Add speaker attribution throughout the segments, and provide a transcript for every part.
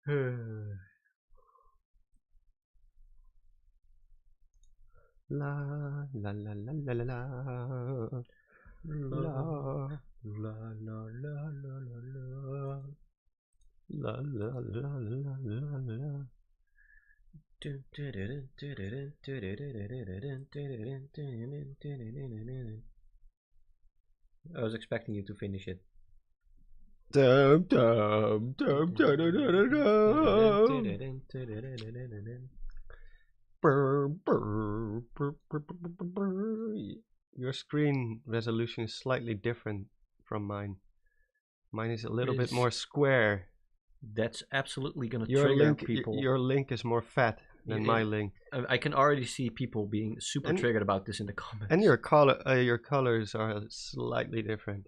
Speaker 1: La la la la la la la la la la la la la la.
Speaker 2: I was expecting you to finish it.
Speaker 1: Dum, dum, dum, dum, dum, dum, dum. Brr, brr, brr, brr, brr, brr. Your screen resolution is slightly different from mine. Mine is a little bit more square.
Speaker 2: That's absolutely gonna trigger people.
Speaker 1: Your link is more fat than my link.
Speaker 2: I can already see people being super triggered about this in the comments.
Speaker 1: And your colors are slightly different.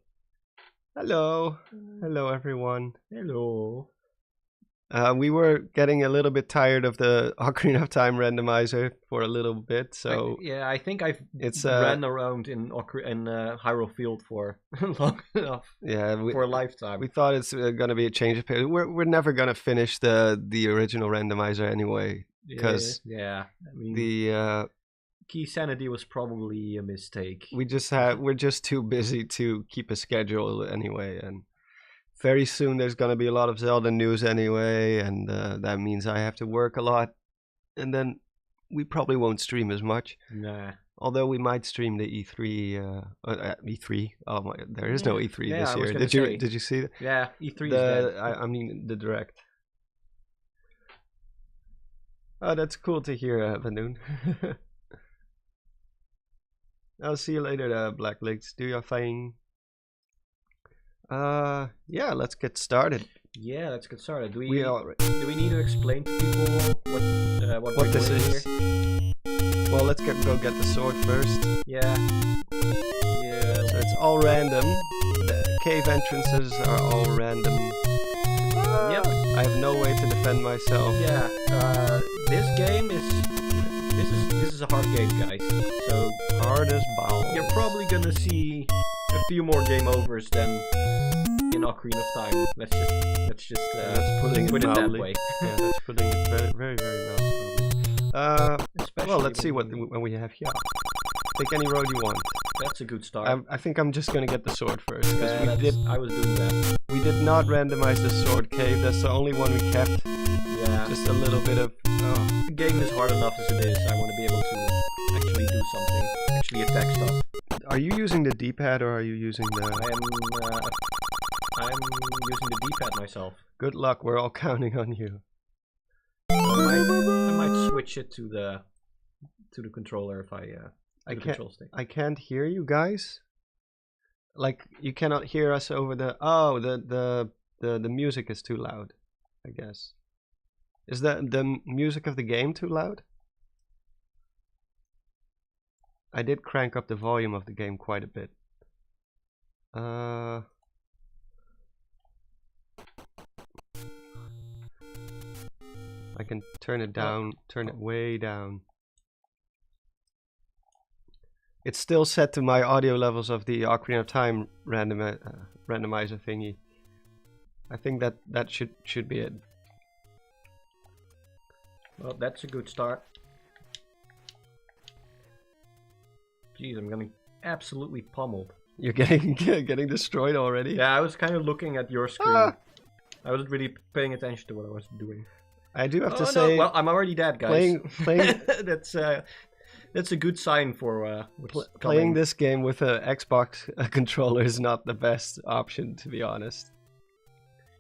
Speaker 1: Hello, hello everyone.
Speaker 2: Hello.
Speaker 1: We were getting a little bit tired of the Ocarina of Time randomizer for a little bit, so
Speaker 2: I think I've ran around in Hyrule Field for long enough.
Speaker 1: Yeah,
Speaker 2: for a lifetime.
Speaker 1: We thought it's gonna be a change of pace. We're never gonna finish the original randomizer anyway, because
Speaker 2: I mean,
Speaker 1: the
Speaker 2: key sanity was probably a mistake.
Speaker 1: We're just too busy to keep a schedule anyway, and very soon there's gonna be a lot of Zelda news anyway, and that means I have to work a lot, and then we probably won't stream as much.
Speaker 2: Nah.
Speaker 1: Although we might stream the E3. E3. Oh my! There is no E3 this year. Did you see that?
Speaker 2: Yeah, E3 is dead.
Speaker 1: I mean the direct. Oh, that's cool to hear, Vanoon. I'll see you later, Black Legs. Do your thing. Yeah, let's get started.
Speaker 2: Yeah, let's get started. Do we need to explain to people what this is? Here?
Speaker 1: Well, let's go get the sword first.
Speaker 2: Yeah.
Speaker 1: So it's all random. The cave entrances are all random.
Speaker 2: Yep.
Speaker 1: I have no way to defend myself.
Speaker 2: Yeah. This game this is a hard game, guys. So
Speaker 1: hard as balls.
Speaker 2: You're probably gonna see a few more game overs than in Ocarina of Time. Let's just put it that way.
Speaker 1: Yeah, that's putting it very, very, very mildly. Well, let's see what we have here. Take any road you want.
Speaker 2: That's a good start.
Speaker 1: I think I'm just gonna get the sword first.
Speaker 2: I was doing that.
Speaker 1: We did not randomize the sword cave. That's the only one we kept.
Speaker 2: Yeah.
Speaker 1: Just a little bit of. Oh.
Speaker 2: The game is hard enough as it is. I want to be able to actually do something. Actually attack stuff.
Speaker 1: Are you using the D-pad or are you using the?
Speaker 2: I'm using the D-pad myself.
Speaker 1: Good luck. We're all counting on you.
Speaker 2: I might switch it to the controller if the control stick.
Speaker 1: I can't hear you guys. Like you cannot hear us over the. Oh, the music is too loud. I guess. Is the music of the game too loud? I did crank up the volume of the game quite a bit. I can turn it down, turn it way down. It's still set to my audio levels of the Ocarina of Time randomizer thingy. I think that should be it.
Speaker 2: Well, that's a good start. Jeez, I'm getting absolutely pummeled.
Speaker 1: You're getting destroyed already?
Speaker 2: Yeah, I was kind of looking at your screen. Ah! I wasn't really paying attention to what I was doing.
Speaker 1: I do have to say...
Speaker 2: No. Well, I'm already dead, guys.
Speaker 1: Playing
Speaker 2: that's a good sign for
Speaker 1: playing this game with an Xbox controller is not the best option, to be honest.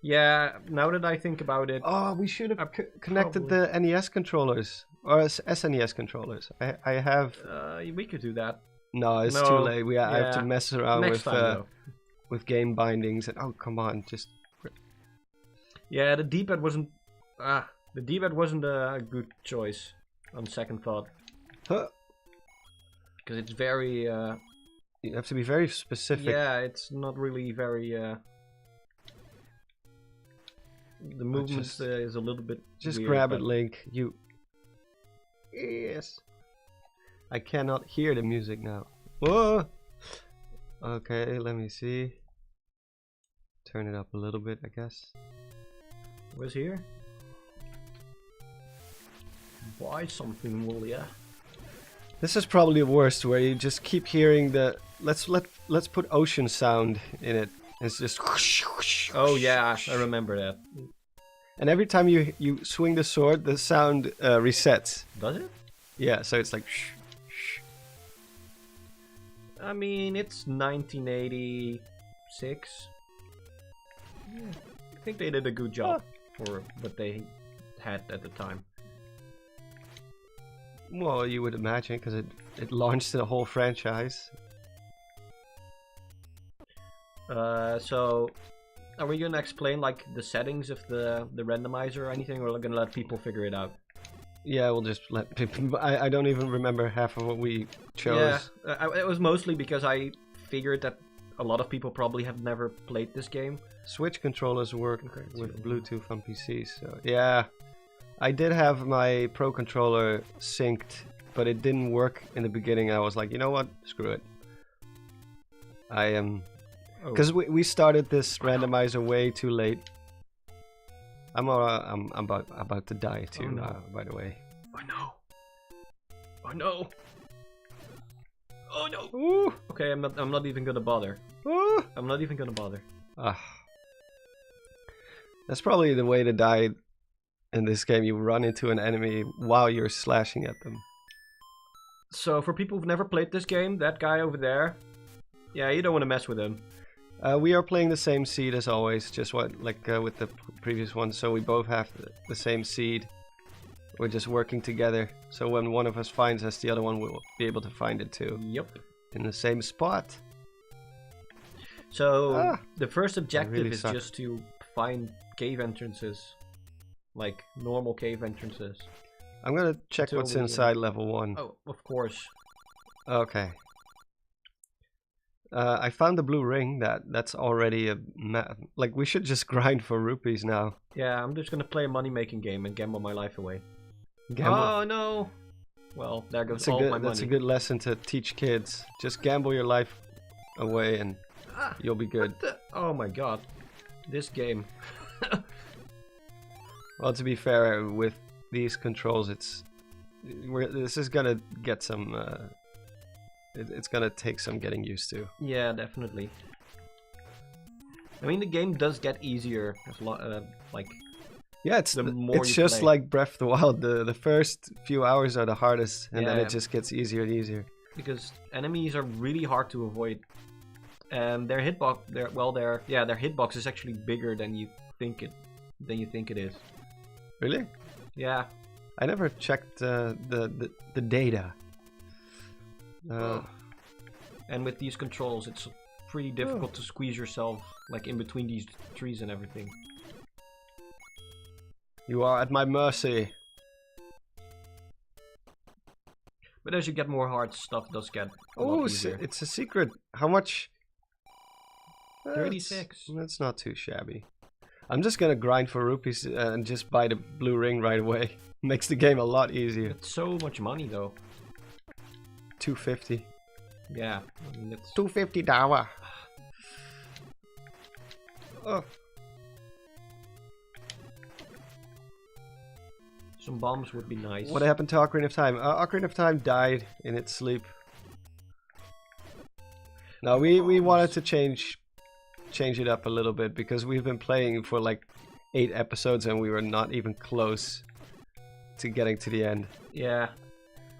Speaker 2: Yeah, now that I think about it...
Speaker 1: Oh, we should have connected the NES controllers. Or SNES controllers. I have...
Speaker 2: we could do that.
Speaker 1: No, it's too late. I have to mess around with game bindings. And oh, come on, just...
Speaker 2: Yeah, the D-pad wasn't... the D-pad wasn't a good choice, on second thought.
Speaker 1: Huh.
Speaker 2: Because it's very...
Speaker 1: you have to be very specific.
Speaker 2: Yeah, it's not really very... the movement is a little bit
Speaker 1: Just
Speaker 2: weird,
Speaker 1: grab it, Link. You... Yes. I cannot hear the music now. Whoa! Okay, let me see. Turn it up a little bit, I guess.
Speaker 2: Was here? Buy something, will ya?
Speaker 1: This is probably the worst, where you just keep hearing the let's put ocean sound in it. It's just whoosh, whoosh,
Speaker 2: Oh
Speaker 1: whoosh,
Speaker 2: yeah,
Speaker 1: whoosh.
Speaker 2: I remember that.
Speaker 1: And every time you swing the sword, the sound resets.
Speaker 2: Does it?
Speaker 1: Yeah, so it's like shh, shh.
Speaker 2: I mean, it's 1986. Yeah, I think they did a good job for what they had at the time.
Speaker 1: Well, you would imagine, because it launched the whole franchise.
Speaker 2: So, are we gonna explain like the settings of the randomizer or anything, or are we gonna let people figure it out?
Speaker 1: Yeah, we'll just let people. I don't even remember half of what we chose.
Speaker 2: Yeah, it was mostly because I figured that a lot of people probably have never played this game.
Speaker 1: Switch controllers work with Bluetooth on PCs, so yeah. I did have my Pro controller synced, but it didn't work in the beginning. I was like, you know what? Screw it. I am... Because we started this randomizer way too late. I'm about to die too, by the way.
Speaker 2: I know. I know. Oh no.
Speaker 1: Ooh.
Speaker 2: Okay, I'm not even gonna bother.
Speaker 1: Ooh.
Speaker 2: I'm not even gonna bother.
Speaker 1: That's probably the way to die in this game. You run into an enemy while you're slashing at them.
Speaker 2: So for people who've never played this game, that guy over there, yeah, you don't want to mess with him.
Speaker 1: We are playing the same seed as always, just with the previous one, so we both have the same seed. We're just working together, so when one of us finds us, the other one will be able to find it too.
Speaker 2: Yep.
Speaker 1: In the same spot.
Speaker 2: So the first objective
Speaker 1: really
Speaker 2: is just to find cave entrances, like normal cave entrances.
Speaker 1: I'm gonna check what's inside level 1.
Speaker 2: Oh, of course.
Speaker 1: Okay. I found the blue ring. That's already a like we should just grind for rupees now.
Speaker 2: Yeah, I'm just gonna play a money-making game and gamble my life away.
Speaker 1: Gamble.
Speaker 2: Oh no! Well, there goes all my money.
Speaker 1: That's a good lesson to teach kids. Just gamble your life away and you'll be good.
Speaker 2: Oh my god, this game.
Speaker 1: Well, to be fair, with these controls, this is gonna get some. It's gonna take some getting used to.
Speaker 2: Yeah, definitely. I mean, the game does get easier as like.
Speaker 1: Yeah, it's just
Speaker 2: play.
Speaker 1: like Breath of the Wild. The first few hours are the hardest, and then it just gets easier and easier.
Speaker 2: Because enemies are really hard to avoid, and their hitbox, their hitbox is actually bigger than you think it is.
Speaker 1: Really?
Speaker 2: Yeah.
Speaker 1: I never checked the data.
Speaker 2: And with these controls, it's pretty difficult to squeeze yourself like in between these trees and everything.
Speaker 1: You are at my mercy.
Speaker 2: But as you get more hard, stuff does get a
Speaker 1: Oh,
Speaker 2: lot easier.
Speaker 1: it's a secret. How much?
Speaker 2: 36.
Speaker 1: That's not too shabby. I'm just gonna grind for rupees and just buy the blue ring right away. Makes the game a lot easier.
Speaker 2: It's so much money though.
Speaker 1: 250.
Speaker 2: Yeah, I mean, it's
Speaker 1: $250. Oh.
Speaker 2: Some bombs would be nice.
Speaker 1: What happened to Ocarina of Time? Ocarina of Time died in its sleep. No, we wanted to change it up a little bit because we've been playing for like 8 episodes and we were not even close to getting to the end.
Speaker 2: Yeah,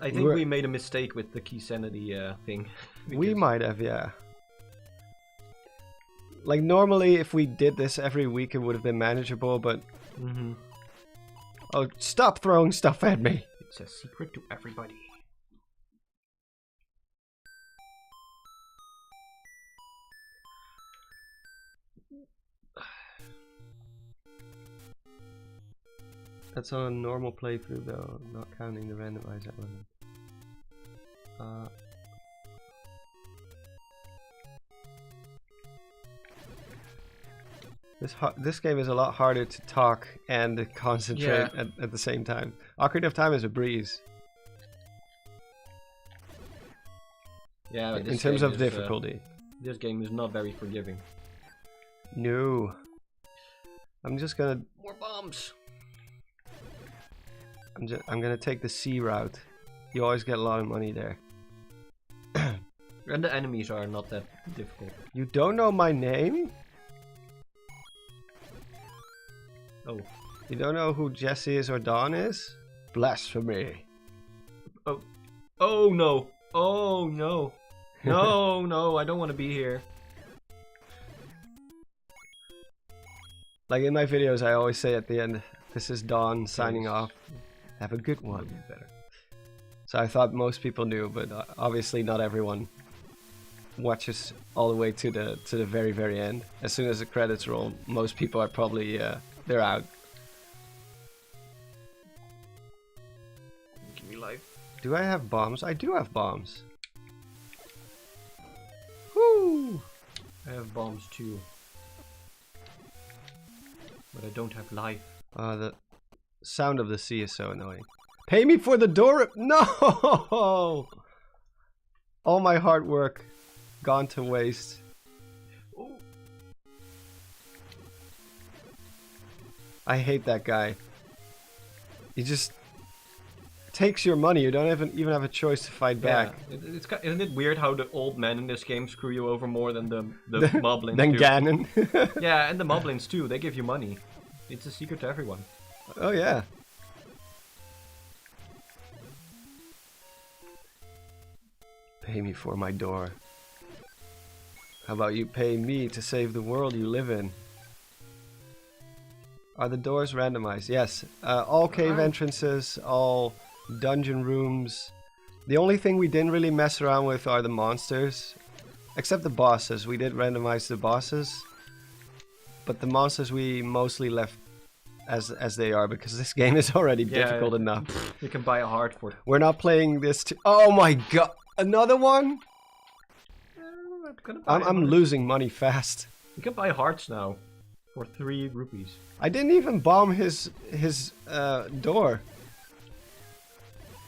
Speaker 2: I think we made a mistake with the key sanity thing.
Speaker 1: We might have, yeah. Like normally, if we did this every week, it would have been manageable, but. Oh, stop throwing stuff at me!
Speaker 2: It's a secret to everybody.
Speaker 1: That's on a normal playthrough though, not counting the randomized element. This game is a lot harder to talk and concentrate at the same time. Ocarina of Time is a breeze.
Speaker 2: Yeah,
Speaker 1: in terms of difficulty.
Speaker 2: This game is not very forgiving.
Speaker 1: No. I'm just gonna...
Speaker 2: More bombs!
Speaker 1: I'm gonna take the sea route. You always get a lot of money there.
Speaker 2: And the enemies are not that difficult.
Speaker 1: You don't know my name?
Speaker 2: Oh.
Speaker 1: You don't know who Jesse is or Dawn is? Blasphemy.
Speaker 2: Oh. Oh no. Oh no. No, no, I don't want to be here.
Speaker 1: Like in my videos, I always say at the end, this is Dawn signing off. Have a good one.
Speaker 2: Better.
Speaker 1: So I thought most people knew, but obviously not everyone watches all the way to the very, very end. As soon as the credits roll, most people are probably they're out.
Speaker 2: Give me life.
Speaker 1: Do I have bombs? I do have bombs. Woo!
Speaker 2: I have bombs too. But I don't have life.
Speaker 1: The sound of the sea is so annoying. Pay me for the door. No! All my hard work gone to waste.
Speaker 2: Oh.
Speaker 1: I hate that guy. He just takes your money. You don't even have a choice to fight back.
Speaker 2: Isn't it weird how the old men in this game screw you over more than the moblins
Speaker 1: Then
Speaker 2: do?
Speaker 1: Ganon.
Speaker 2: Yeah, and the moblins too. They give you money. It's a secret to everyone.
Speaker 1: Oh yeah. Pay me for my door. How about you pay me to save the world you live in? Are the doors randomized? Yes. All cave entrances, all dungeon rooms. The only thing we didn't really mess around with are the monsters. Except the bosses. We did randomize the bosses. But the monsters we mostly left as they are, because this game is already difficult enough.
Speaker 2: You can buy a heart for it.
Speaker 1: We're not playing this to... Oh my god! Another one? I'm losing money fast.
Speaker 2: You can buy hearts now for 3 rupees.
Speaker 1: I didn't even bomb his door.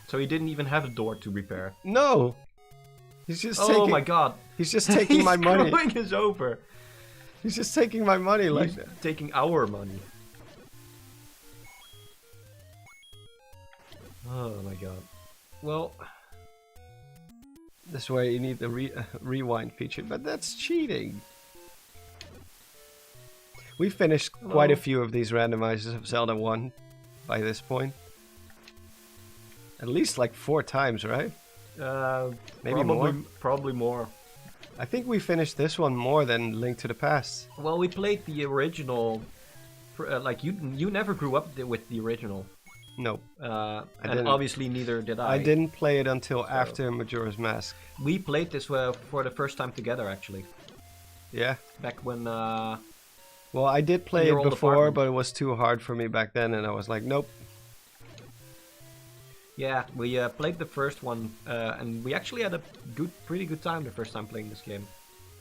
Speaker 2: So he didn't even have a door to repair.
Speaker 1: No. He's just
Speaker 2: oh
Speaker 1: taking...
Speaker 2: my god.
Speaker 1: He's just taking my money.
Speaker 2: He's screwing us over.
Speaker 1: He's just taking my money like
Speaker 2: He's
Speaker 1: that.
Speaker 2: taking our money. Oh my god. Well...
Speaker 1: This way you need the rewind feature, but that's cheating. We finished quite a few of these randomizers of Zelda 1 by this point. At least like 4 times, right? Maybe more?
Speaker 2: Probably more.
Speaker 1: I think we finished this one more than Link to the Past.
Speaker 2: Well, we played the original... like, you never grew up with the original.
Speaker 1: No.
Speaker 2: And obviously neither did I.
Speaker 1: I didn't play it until after Majora's Mask.
Speaker 2: We played this for the first time together, actually.
Speaker 1: Yeah.
Speaker 2: Back when...
Speaker 1: well, I did play it before, but it was too hard for me back then, and I was like, nope.
Speaker 2: Yeah, we played the first one, and we actually had a pretty good time the first time playing this game.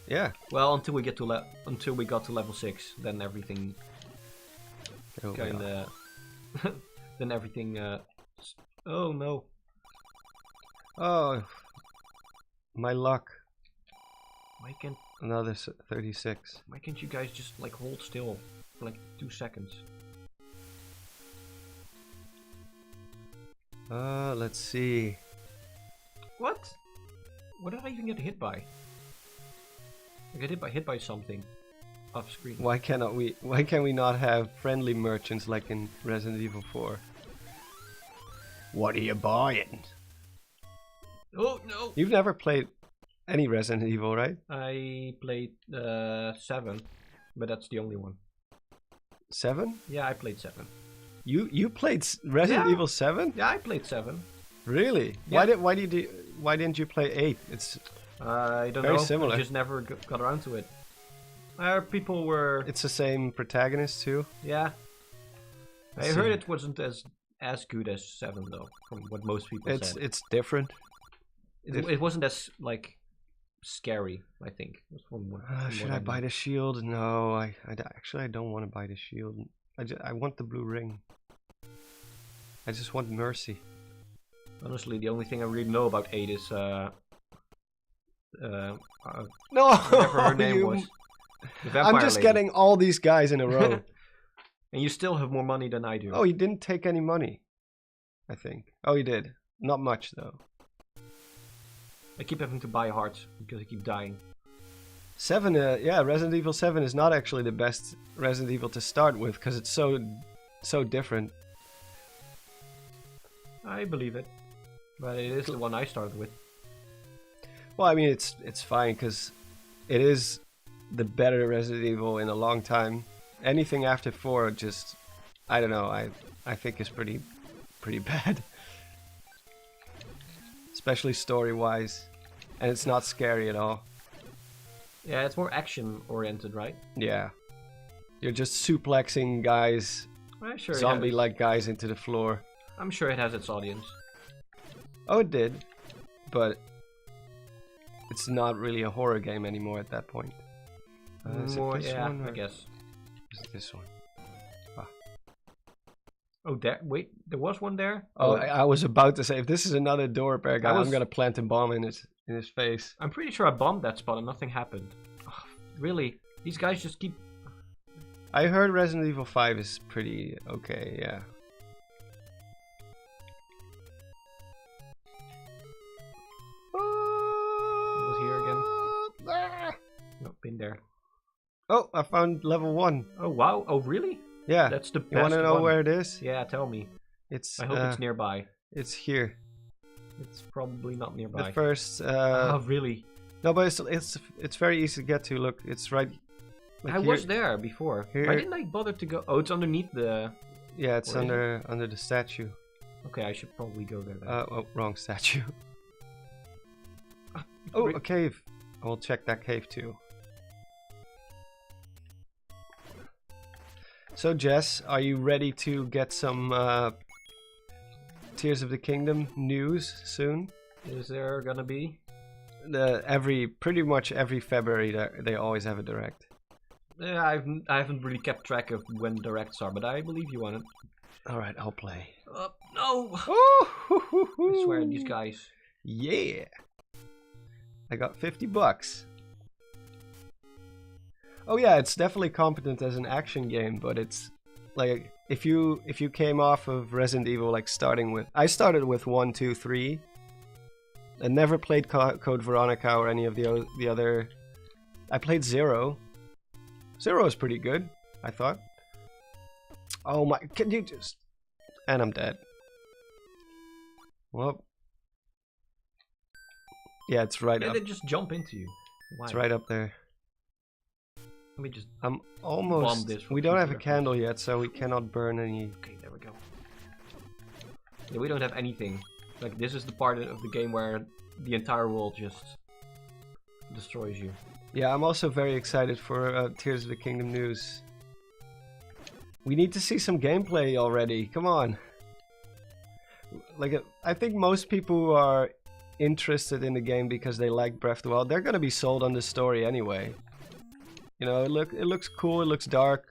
Speaker 1: Yeah.
Speaker 2: Well, until we got to level 6, then everything kinda... then everything... oh no.
Speaker 1: Oh. My luck.
Speaker 2: Why can't...
Speaker 1: Another 36.
Speaker 2: Why can't you guys just like hold still for like 2 seconds?
Speaker 1: Let's see.
Speaker 2: What? What did I even get hit by? I got hit by something off screen.
Speaker 1: Why can we not have friendly merchants like in Resident Evil 4? What are you buying?
Speaker 2: Oh no!
Speaker 1: You've never played any Resident Evil, right?
Speaker 2: I played 7, but that's the only one.
Speaker 1: 7?
Speaker 2: Yeah, I played 7.
Speaker 1: You played Resident Evil 7?
Speaker 2: Yeah, I played 7.
Speaker 1: Really?
Speaker 2: Yeah.
Speaker 1: Why didn't you play 8? It's
Speaker 2: I don't
Speaker 1: very
Speaker 2: know.
Speaker 1: similar.
Speaker 2: I just never got around to it. People were...
Speaker 1: It's the same protagonist too?
Speaker 2: Yeah. I heard it wasn't as good as 7 though, from what most people said.
Speaker 1: It's different.
Speaker 2: It wasn't as like scary, I think.
Speaker 1: Should I buy the shield? No, I actually I don't want to buy the shield. I want the blue ring. I just want mercy.
Speaker 2: Honestly, the only thing I really know about 8 is
Speaker 1: no,
Speaker 2: whatever her name was. The vampire
Speaker 1: I'm just
Speaker 2: lady.
Speaker 1: getting all these guys in a row.
Speaker 2: And you still have more money than I do.
Speaker 1: Oh, you didn't take any money. I think. Oh, he did. Not much though.
Speaker 2: I keep having to buy hearts because I keep dying.
Speaker 1: 7, yeah, Resident Evil 7 is not actually the best Resident Evil to start with because it's so different.
Speaker 2: I believe it, but it is the one I started with.
Speaker 1: Well, I mean, it's fine because it is the better Resident Evil in a long time. Anything after 4 just, I don't know, I think is pretty bad. Especially story-wise. And it's not scary at all.
Speaker 2: Yeah, it's more action-oriented, right?
Speaker 1: Yeah. You're just suplexing guys,
Speaker 2: Sure
Speaker 1: zombie-like guys into the floor.
Speaker 2: I'm sure it has its audience.
Speaker 1: Oh, it did. But it's not really a horror game anymore at that point. Is it this
Speaker 2: yeah,
Speaker 1: one,
Speaker 2: I guess.
Speaker 1: Is it this one?
Speaker 2: Oh, there. Wait, there was one there.
Speaker 1: Oh, I was about to say, if this is another door repair guy, I'm gonna plant a bomb in his face.
Speaker 2: I'm pretty sure I bombed that spot and nothing happened. Ugh, really? These guys just keep...
Speaker 1: I heard Resident Evil 5 is pretty okay, yeah.
Speaker 2: Was here again? No, been there.
Speaker 1: Oh, I found level 1.
Speaker 2: Oh, wow. Oh, really?
Speaker 1: Yeah.
Speaker 2: That's the best
Speaker 1: You want to know
Speaker 2: one.
Speaker 1: where it is?
Speaker 2: Yeah, tell me. I hope it's nearby.
Speaker 1: It's here.
Speaker 2: It's probably not nearby.
Speaker 1: The first.
Speaker 2: Oh, really?
Speaker 1: No, but it's very easy to get to. Look, it's right. Like
Speaker 2: I
Speaker 1: here.
Speaker 2: was there before.
Speaker 1: Here.
Speaker 2: Why didn't I bother to go? Oh, it's underneath the...
Speaker 1: Yeah, it's under the statue.
Speaker 2: Okay, I should probably go there then.
Speaker 1: Oh, wrong statue. Oh, a cave. I will check that cave too. So, Jess, are you ready to get some Tears of the Kingdom news soon?
Speaker 2: Is there gonna be?
Speaker 1: Pretty much every February they always have a direct.
Speaker 2: Yeah, I haven't really kept track of when directs are, but I believe you on it.
Speaker 1: All right, I'll play.
Speaker 2: No!
Speaker 1: I
Speaker 2: I swear, these guys.
Speaker 1: Yeah. I got $50. Oh yeah, it's definitely competent as an action game, but it's like if you came off of Resident Evil, like I started with 1, 2, 3. I never played Code Veronica or any of the other. I played 0. 0 is pretty good, I thought. Oh my! Can you just? And I'm dead. Well, yeah, it's right up.
Speaker 2: They just jump into you. Why?
Speaker 1: It's right up there.
Speaker 2: Let me just.
Speaker 1: I'm almost.
Speaker 2: This
Speaker 1: We don't have a candle yet, so we cannot burn any.
Speaker 2: Okay, there we go. Yeah, we don't have anything. Like, this is the part of the game where the entire world just destroys you.
Speaker 1: Yeah, I'm also very excited for Tears of the Kingdom news. We need to see some gameplay already. Come on. Like, I think most people who are interested in the game because they like Breath of the Wild, they're gonna be sold on the story anyway. You know, it looks cool. It looks dark.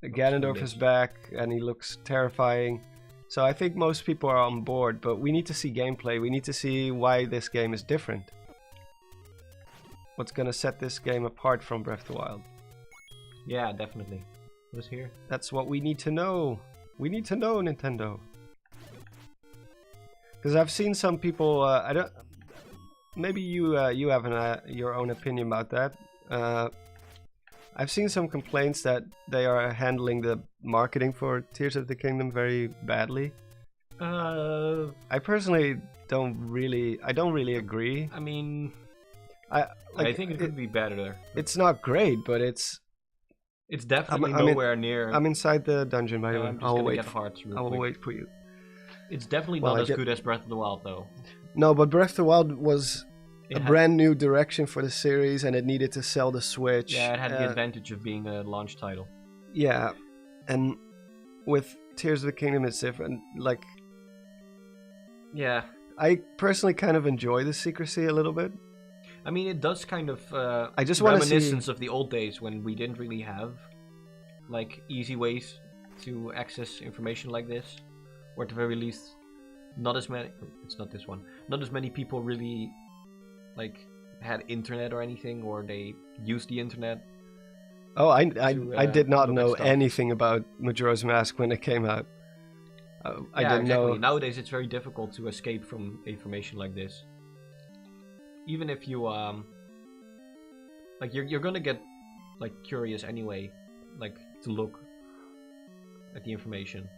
Speaker 1: Ganondorf is back, and he looks terrifying. So I think most people are on board, but we need to see gameplay. We need to see why this game is different. What's gonna set this game apart from Breath of the Wild?
Speaker 2: Yeah, definitely. What's here?
Speaker 1: That's what we need to know. We need to know, Nintendo. Because I've seen some people. I don't. Maybe you have your own opinion about that. I've seen some complaints that they are handling the marketing for Tears of the Kingdom very badly. I personally don't really agree.
Speaker 2: I mean,
Speaker 1: I
Speaker 2: think it could be better.
Speaker 1: It's not great, but it's
Speaker 2: definitely nowhere near.
Speaker 1: I'm inside the dungeon, by the way.
Speaker 2: I will
Speaker 1: wait for you.
Speaker 2: It's definitely not as good as Breath of the Wild, though.
Speaker 1: No, but Breath of the Wild was a brand new direction for the series, and it needed to sell the Switch.
Speaker 2: Yeah, it had the advantage of being a launch title.
Speaker 1: Yeah, and with Tears of the Kingdom, it's different. Like,
Speaker 2: yeah,
Speaker 1: I personally kind of enjoy the secrecy a little bit.
Speaker 2: I mean, it does kind of
Speaker 1: I just want to see
Speaker 2: reminiscence of the old days when we didn't really have like easy ways to access information like this, or at the very least, not as many. It's not this one. Not as many people really like had internet or anything, or they used the internet. Oh,
Speaker 1: I did not know anything about Majora's Mask when it came out. I
Speaker 2: Yeah,
Speaker 1: didn't
Speaker 2: exactly.
Speaker 1: know.
Speaker 2: Nowadays, it's very difficult to escape from information like this. Even if you like you're gonna get like curious anyway, like to look at the information.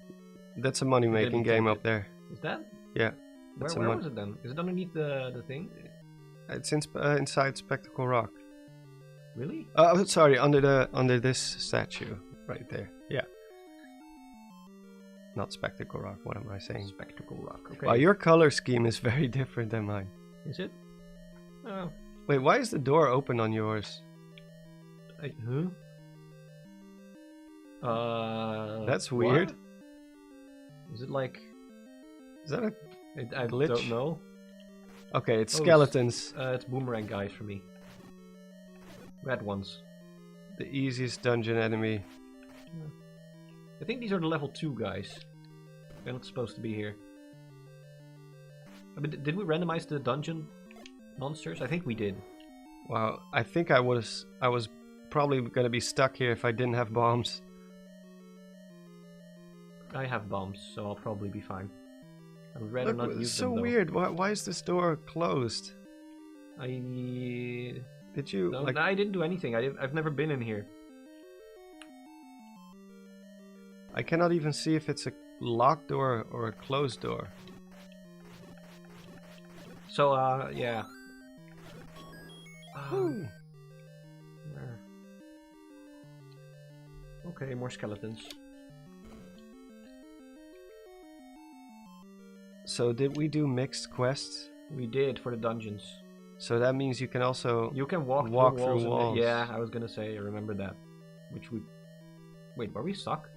Speaker 1: That's a money-making game up there.
Speaker 2: Is that?
Speaker 1: Yeah.
Speaker 2: Where was it then? Is it underneath the thing?
Speaker 1: It's inside Spectacle Rock.
Speaker 2: Really?
Speaker 1: Oh, sorry, under this statue right there. Yeah. Not Spectacle Rock. What am I saying?
Speaker 2: Spectacle Rock. Okay.
Speaker 1: Wow, your color scheme is very different than mine.
Speaker 2: Is it? Oh.
Speaker 1: Wait, why is the door open on yours?
Speaker 2: Huh?
Speaker 1: That's weird.
Speaker 2: What? Is it like?
Speaker 1: Is that a
Speaker 2: I
Speaker 1: glitch?
Speaker 2: don't know.
Speaker 1: Okay, it's skeletons.
Speaker 2: It's boomerang guys for me. Red ones.
Speaker 1: The easiest dungeon enemy.
Speaker 2: I think these are the level 2 guys. They're not supposed to be here. I mean, did we randomize the dungeon monsters? I think we did.
Speaker 1: Wow, I think I was probably gonna be stuck here if I didn't have bombs.
Speaker 2: I have bombs, so I'll probably be fine. I would rather
Speaker 1: Look,
Speaker 2: not use
Speaker 1: it's so
Speaker 2: them, though.
Speaker 1: weird. Why is this door closed? Did you
Speaker 2: no,
Speaker 1: like?
Speaker 2: no, I didn't do anything. I've never been in here.
Speaker 1: I cannot even see if it's a locked door or a closed door.
Speaker 2: So, yeah.
Speaker 1: Ooh.
Speaker 2: Where? Okay, more skeletons.
Speaker 1: So did we do mixed quests?
Speaker 2: We did for the dungeons.
Speaker 1: So that means you can also
Speaker 2: You can walk
Speaker 1: through
Speaker 2: through
Speaker 1: walls.
Speaker 2: Yeah, I was gonna say, I remember that. Which we... Wait, were we stuck?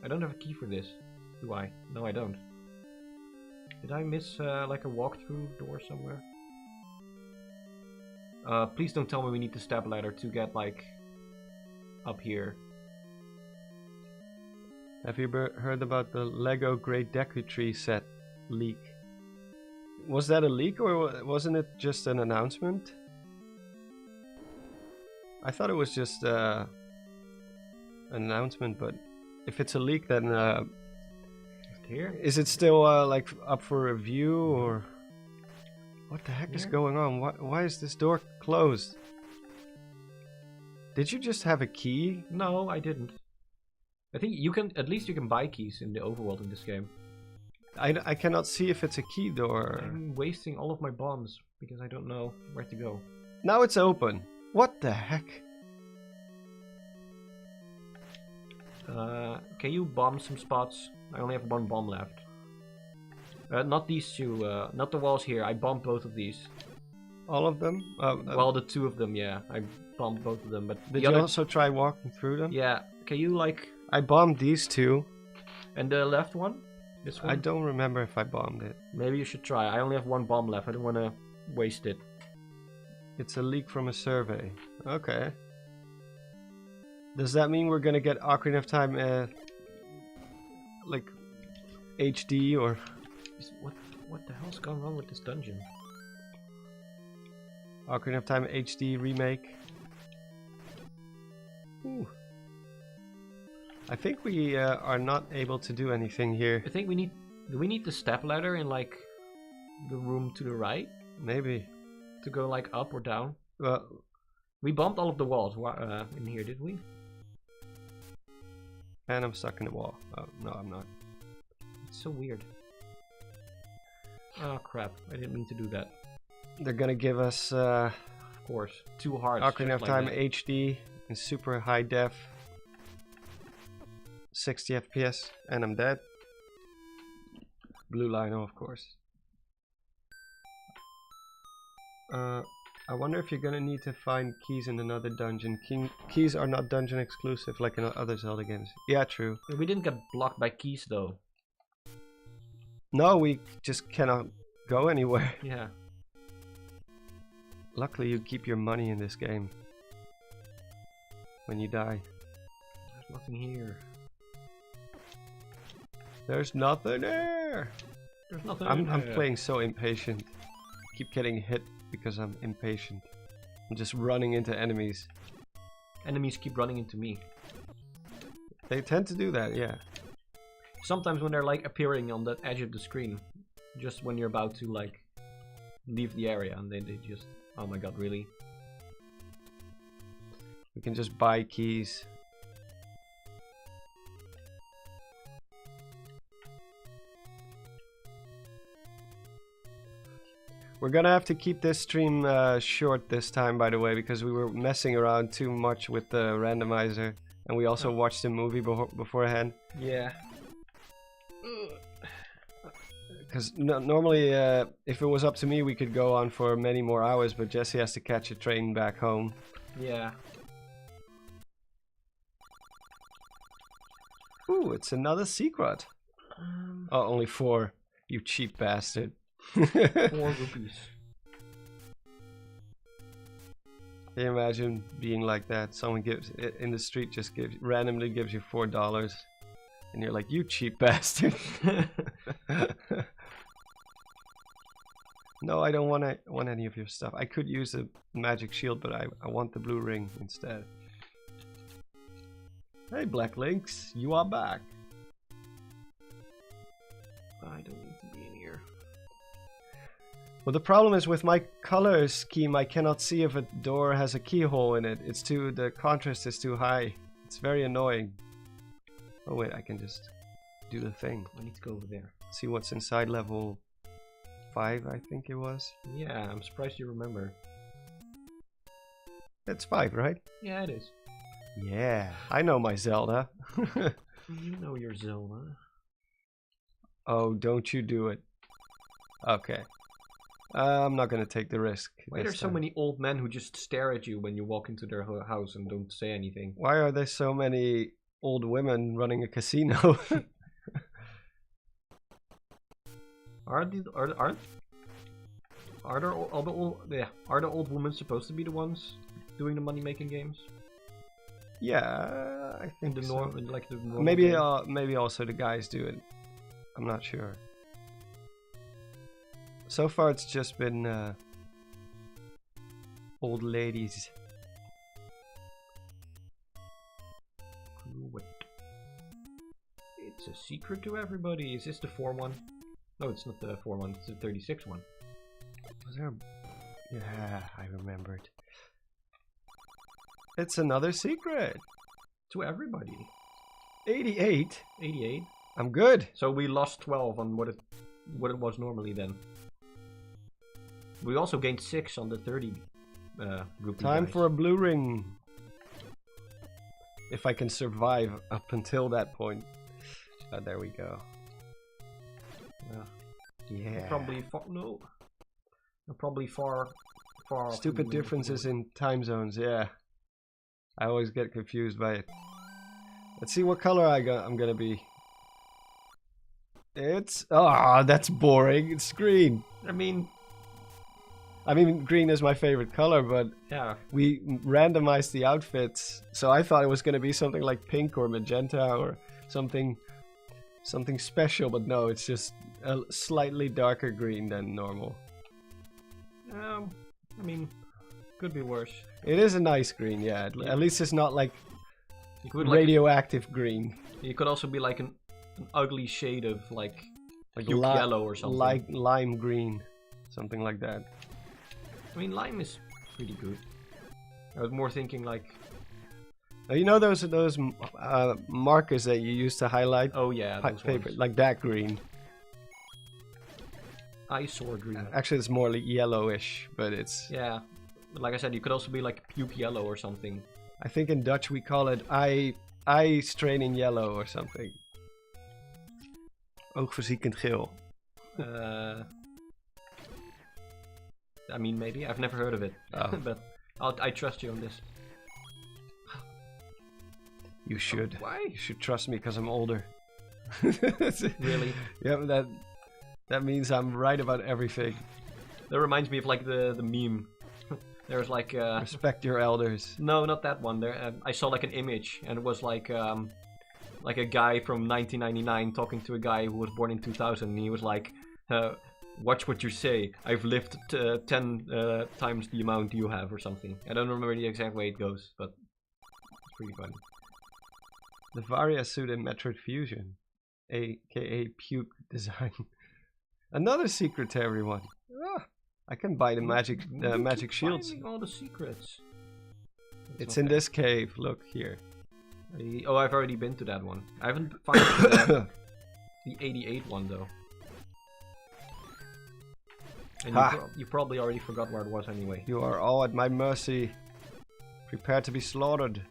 Speaker 2: I don't have a key for this. Do I? No, I don't. Did I miss, like a walkthrough door somewhere? Please don't tell me we need the step ladder to get, like, up here.
Speaker 1: Have you heard about the Lego Great Deku Tree set leak? Was that a leak or wasn't it just an announcement? I thought it was just an announcement, but if it's a leak, then
Speaker 2: Here?
Speaker 1: is it still like up for review or what the heck is
Speaker 2: Here?
Speaker 1: going on? Why is this door closed? Did you just have a key?
Speaker 2: No, I didn't. I think you can, at least you can buy keys in the overworld in this game.
Speaker 1: I cannot see if it's a key door.
Speaker 2: I'm wasting all of my bombs because I don't know where to go.
Speaker 1: Now it's open. What the heck?
Speaker 2: Can you bomb some spots? I only have one bomb left. Not these two, not the walls here. I bombed both of these.
Speaker 1: All of them?
Speaker 2: Well, the two of them, yeah. I bombed both of them, but
Speaker 1: Did
Speaker 2: the
Speaker 1: you
Speaker 2: other...
Speaker 1: also try walking through them?
Speaker 2: Yeah. Can you, like...
Speaker 1: I bombed these two.
Speaker 2: And the left one? This one?
Speaker 1: I don't remember if I bombed it.
Speaker 2: Maybe you should try. I only have one bomb left. I don't want to waste it.
Speaker 1: It's a leak from a survey. Okay. Does that mean we're gonna get Ocarina of Time, like, HD or...
Speaker 2: What the hell's going on with this dungeon?
Speaker 1: Ocarina of Time HD remake? Ooh. I think we are not able to do anything here.
Speaker 2: I think we need... Do we need the step ladder in, like, the room to the right?
Speaker 1: Maybe.
Speaker 2: To go, like, up or down?
Speaker 1: Well,
Speaker 2: We bumped all of the walls in here, did we?
Speaker 1: and I'm stuck in the wall. Oh, no, I'm not.
Speaker 2: It's so weird. Oh, crap. I didn't mean to do that.
Speaker 1: They're gonna give us
Speaker 2: Of course. 2 hearts.
Speaker 1: Ocarina of
Speaker 2: just
Speaker 1: Time
Speaker 2: like that.
Speaker 1: HD in super high def. 60 FPS, and I'm dead. Blue Lino, of course. I wonder if you're gonna need to find keys in another dungeon. Keys are not dungeon exclusive like in other Zelda games. Yeah, true.
Speaker 2: We didn't get blocked by keys, though.
Speaker 1: No, we just cannot go anywhere.
Speaker 2: Yeah.
Speaker 1: Luckily, you keep your money in this game. When you die.
Speaker 2: There's nothing here.
Speaker 1: There's nothing there!
Speaker 2: There's nothing
Speaker 1: I'm
Speaker 2: here.
Speaker 1: playing so impatient. Keep getting hit because I'm impatient. I'm just running into enemies.
Speaker 2: Enemies keep running into me.
Speaker 1: They tend to do that, yeah.
Speaker 2: Sometimes when they're like appearing on the edge of the screen, just when you're about to like leave the area, and they just, oh my god, really?
Speaker 1: We can just buy keys. We're gonna have to keep this stream short this time, by the way, because we were messing around too much with the randomizer, and we also watched the movie beforehand.
Speaker 2: Yeah.
Speaker 1: Because normally, if it was up to me, we could go on for many more hours, but Jesse has to catch a train back home.
Speaker 2: Yeah.
Speaker 1: Ooh, it's another secret. Oh, only 4. You cheap bastard.
Speaker 2: 4 rupees.
Speaker 1: Can you imagine being like that? Someone gives in the street just randomly gives you $4, and you're like, you cheap bastard. No, I don't want any of your stuff. I could use a magic shield, but I want the blue ring instead. Hey, Black Lynx, you are back.
Speaker 2: I don't need to be in here.
Speaker 1: Well, the problem is with my color scheme, I cannot see if a door has a keyhole in it. The contrast is too high. It's very annoying. Oh wait, I can just do the thing.
Speaker 2: I need to go over there.
Speaker 1: See what's inside level 5, I think it was.
Speaker 2: Yeah, I'm surprised you remember.
Speaker 1: It's 5, right?
Speaker 2: Yeah, it is.
Speaker 1: Yeah, I know my Zelda.
Speaker 2: You know your Zelda.
Speaker 1: Oh, don't you do it. Okay. I'm not gonna take the risk.
Speaker 2: Why are there so many old men who just stare at you when you walk into their house and don't say anything?
Speaker 1: Why are there so many old women running a casino?
Speaker 2: Are the old women supposed to be the ones doing the money making games?
Speaker 1: Yeah, I think
Speaker 2: the
Speaker 1: so.
Speaker 2: like the normal
Speaker 1: maybe
Speaker 2: games?
Speaker 1: maybe also the guys do it. I'm not sure. So far, it's just been old ladies.
Speaker 2: What? It's a secret to everybody. Is this the 4 one? No, it's not the 4 one. It's the 36 one.
Speaker 1: Was there? Yeah, I remembered. It's another secret.
Speaker 2: To everybody.
Speaker 1: 88.
Speaker 2: 88.
Speaker 1: I'm good.
Speaker 2: So we lost 12 on what it was normally then. We also gained 6 on the 30 group.
Speaker 1: Time for a blue ring. If I can survive up until that point. There we go. Yeah.
Speaker 2: Probably far. No. Probably far.
Speaker 1: Stupid differences in time zones. Yeah. I always get confused by it. Let's see what color I'm gonna be. It's that's boring. It's green.
Speaker 2: I mean,
Speaker 1: green is my favorite color, but
Speaker 2: yeah,
Speaker 1: we randomized the outfits, so I thought it was gonna be something like pink or magenta or something special, but no, it's just a slightly darker green than normal.
Speaker 2: I mean, could be worse.
Speaker 1: It is a nice green, yeah. At least it's not like
Speaker 2: radioactive
Speaker 1: green.
Speaker 2: You could also be like an ugly shade of like yellow or something.
Speaker 1: Like lime green, something like that.
Speaker 2: I mean, lime is pretty good. I was more thinking like.
Speaker 1: You know those markers that you use to highlight?
Speaker 2: Oh yeah, those
Speaker 1: paper,
Speaker 2: ones.
Speaker 1: like that green.
Speaker 2: Eyesore green.
Speaker 1: Actually, it's more like yellowish, but it's.
Speaker 2: Yeah, but like I said, you could also be like puke yellow or something.
Speaker 1: I think in Dutch we call it eye straining yellow or something. Oogverziekend geel.
Speaker 2: I mean, maybe I've never heard of it, but I trust you on this.
Speaker 1: You should.
Speaker 2: Why?
Speaker 1: You should trust me because I'm older.
Speaker 2: Really?
Speaker 1: Yeah, that means I'm right about everything.
Speaker 2: That reminds me of like the meme. There's like
Speaker 1: respect your elders.
Speaker 2: No, not that one. There, I saw like an image, and it was like a guy from 1999 talking to a guy who was born in 2000, and he was like, "Watch what you say. I've lived 10 times the amount you have," or something. I don't remember the exact way it goes, but it's pretty funny.
Speaker 1: The Varia suit in Metroid Fusion. aka puke design. Another secret to everyone. Ah, I can buy the magic shields.
Speaker 2: Finding all the secrets.
Speaker 1: It's in this cave. Look here.
Speaker 2: Oh, I've already been to that one. I haven't found the 88 one though. And you probably already forgot where it was anyway.
Speaker 1: You are all at my mercy. Prepare to be slaughtered.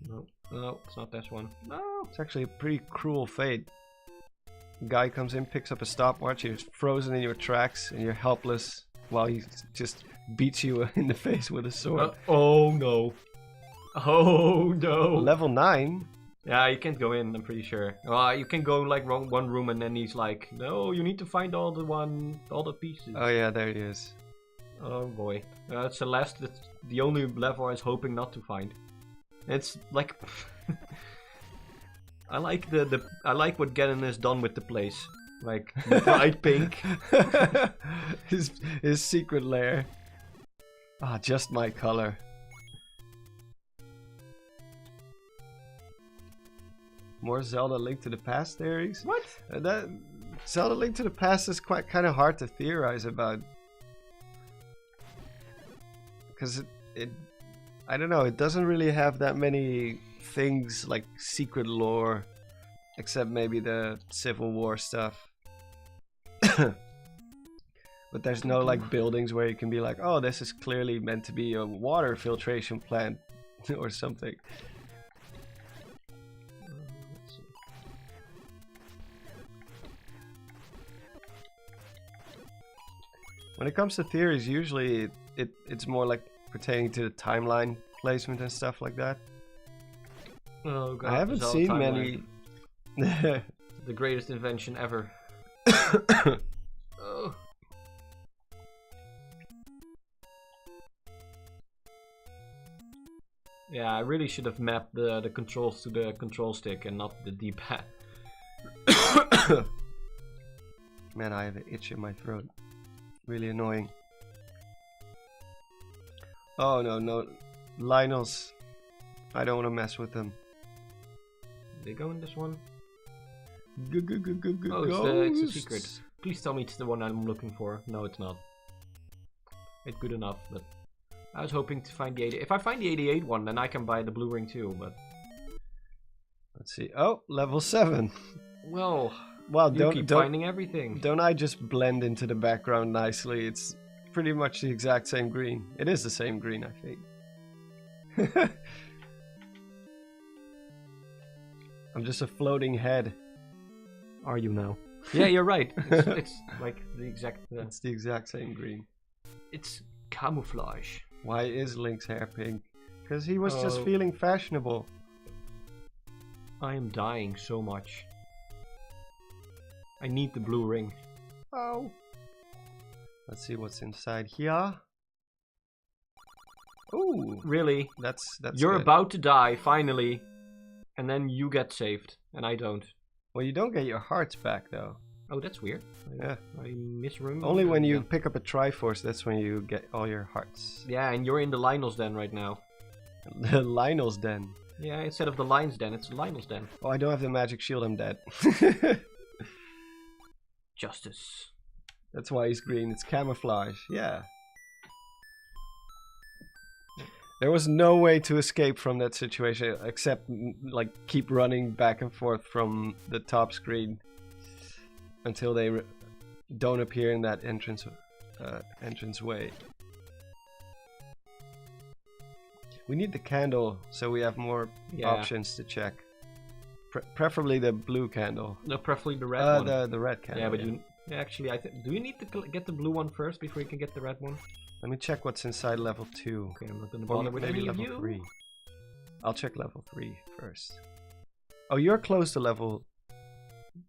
Speaker 2: No, no, it's not this one. No.
Speaker 1: It's actually a pretty cruel fate. Guy comes in, picks up a stopwatch, you're frozen in your tracks, and you're helpless while he just beats you in the face with a sword.
Speaker 2: Oh no. Oh no.
Speaker 1: Level 9?
Speaker 2: Yeah, you can't go in, I'm pretty sure. You can go like one room and then he's like, no, you need to find all the pieces.
Speaker 1: Oh yeah, there he is.
Speaker 2: Oh boy. Celeste, that's the only level I was hoping not to find. It's like... I like I like what Ganon has done with the place. Like bright pink.
Speaker 1: his secret lair. Ah, just my color. More Zelda Link to the Past theories?
Speaker 2: What?
Speaker 1: That Zelda Link to the Past is kind of hard to theorize about. Because it I don't know, it doesn't really have that many things like secret lore, except maybe the Civil War stuff. But there's no like buildings where you can be like, oh, this is clearly meant to be a water filtration plant or something.
Speaker 2: Let's see.
Speaker 1: When it comes to theories, usually it's more like pertaining to the timeline placement and stuff like that.
Speaker 2: Oh god,
Speaker 1: I haven't seen many.
Speaker 2: The greatest invention ever. Oh. Yeah, I really should have mapped the controls to the control stick and not the D-pad.
Speaker 1: Man, I have an itch in my throat. Really annoying. Oh no, Lionels. I don't want to mess with them.
Speaker 2: They go in this one?
Speaker 1: Oh,
Speaker 2: it's a secret. Please tell me it's the one I'm looking for. No, it's not. It's good enough, but I was hoping to find the 88. If I find the 88 one, then I can buy the blue ring too, but...
Speaker 1: Let's see. Oh, level 7.
Speaker 2: Well,
Speaker 1: you
Speaker 2: keep finding everything.
Speaker 1: Don't I just blend into the background nicely? It's pretty much the exact same green. It is the same green, I think. I'm just a floating head.
Speaker 2: Are you now? Yeah, you're right. It's like the exact...
Speaker 1: It's the exact same green.
Speaker 2: It's camouflage.
Speaker 1: Why is Link's hair pink? Because he was just feeling fashionable.
Speaker 2: I am dying so much. I need the blue ring.
Speaker 1: Oh. Let's see what's inside here. Ooh.
Speaker 2: Really?
Speaker 1: That's
Speaker 2: You're
Speaker 1: good.
Speaker 2: about to die, finally. And then you get saved, and I don't.
Speaker 1: Well, you don't get your hearts back, though.
Speaker 2: Oh, that's weird.
Speaker 1: Yeah.
Speaker 2: I misremembered.
Speaker 1: Only when you pick up a Triforce, that's when you get all your hearts.
Speaker 2: Yeah, and you're in the Lionel's Den right now.
Speaker 1: The Lionel's Den.
Speaker 2: Yeah, instead of the Lion's Den, it's the Lionel's Den.
Speaker 1: Oh, I don't have the magic shield, I'm dead.
Speaker 2: Justice.
Speaker 1: That's why he's green, it's camouflage, yeah. There was no way to escape from that situation except like keep running back and forth from the top screen until they don't appear in that entrance way. We need the candle so we have more options to check. Preferably the blue candle.
Speaker 2: No, preferably the red one.
Speaker 1: The red candle.
Speaker 2: Yeah, but actually, do you need to get the blue one first before you can get the red one?
Speaker 1: Let me check what's inside level 2.
Speaker 2: Okay, I'm not gonna bother with any of
Speaker 1: level
Speaker 2: you.
Speaker 1: 3. I'll check level 3 first. Oh, you're close to level...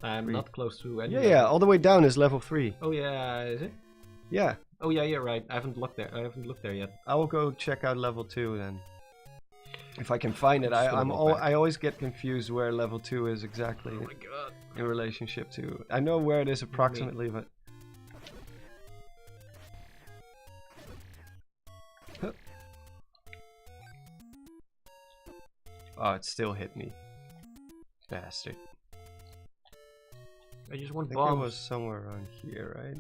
Speaker 2: I'm
Speaker 1: 3.
Speaker 2: not close to any.
Speaker 1: Yeah, all the way down is level 3.
Speaker 2: Oh yeah, is it?
Speaker 1: Yeah.
Speaker 2: Oh yeah, you're right. I haven't looked there yet.
Speaker 1: I will go check out level 2 then. If I can find it. I always get confused where level 2 is exactly
Speaker 2: Oh my god.
Speaker 1: in relationship to... I know where it is approximately, but... Oh, it still hit me. Bastard.
Speaker 2: I just
Speaker 1: I
Speaker 2: want
Speaker 1: think
Speaker 2: bombs.
Speaker 1: it was somewhere around here, right?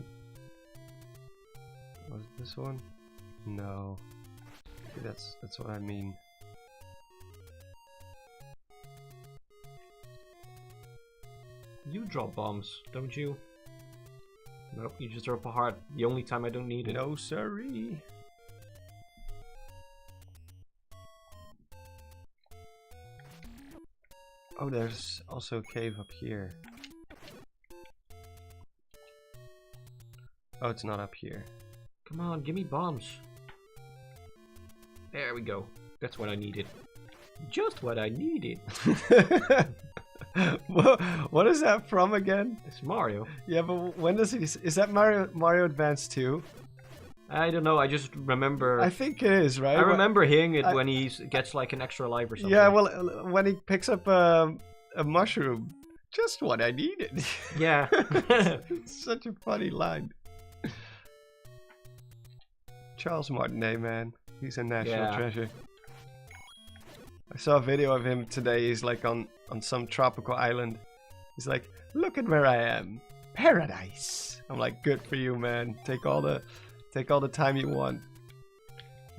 Speaker 1: Was it this one? No. See, that's what I mean.
Speaker 2: You drop bombs, don't you? Nope, you just drop a heart. The only time I don't need it.
Speaker 1: No siree. Oh, there's also a cave up here. Oh, it's not up here.
Speaker 2: Come on, give me bombs. There we go. That's what I needed. Just what I needed.
Speaker 1: What is that from again?
Speaker 2: It's Mario.
Speaker 1: Yeah, but when does he? Is that Mario Advance 2?
Speaker 2: I don't know, I just remember...
Speaker 1: I think it is, right?
Speaker 2: I remember hearing it when he gets like an extra life or something.
Speaker 1: Yeah, well, when he picks up a mushroom. Just what I needed.
Speaker 2: Yeah.
Speaker 1: It's such a funny line. Charles Martinet, man. He's a national treasure. I saw a video of him today. He's like on some tropical island. He's like, look at where I am. Paradise. I'm like, good for you, man. Take all the time you want.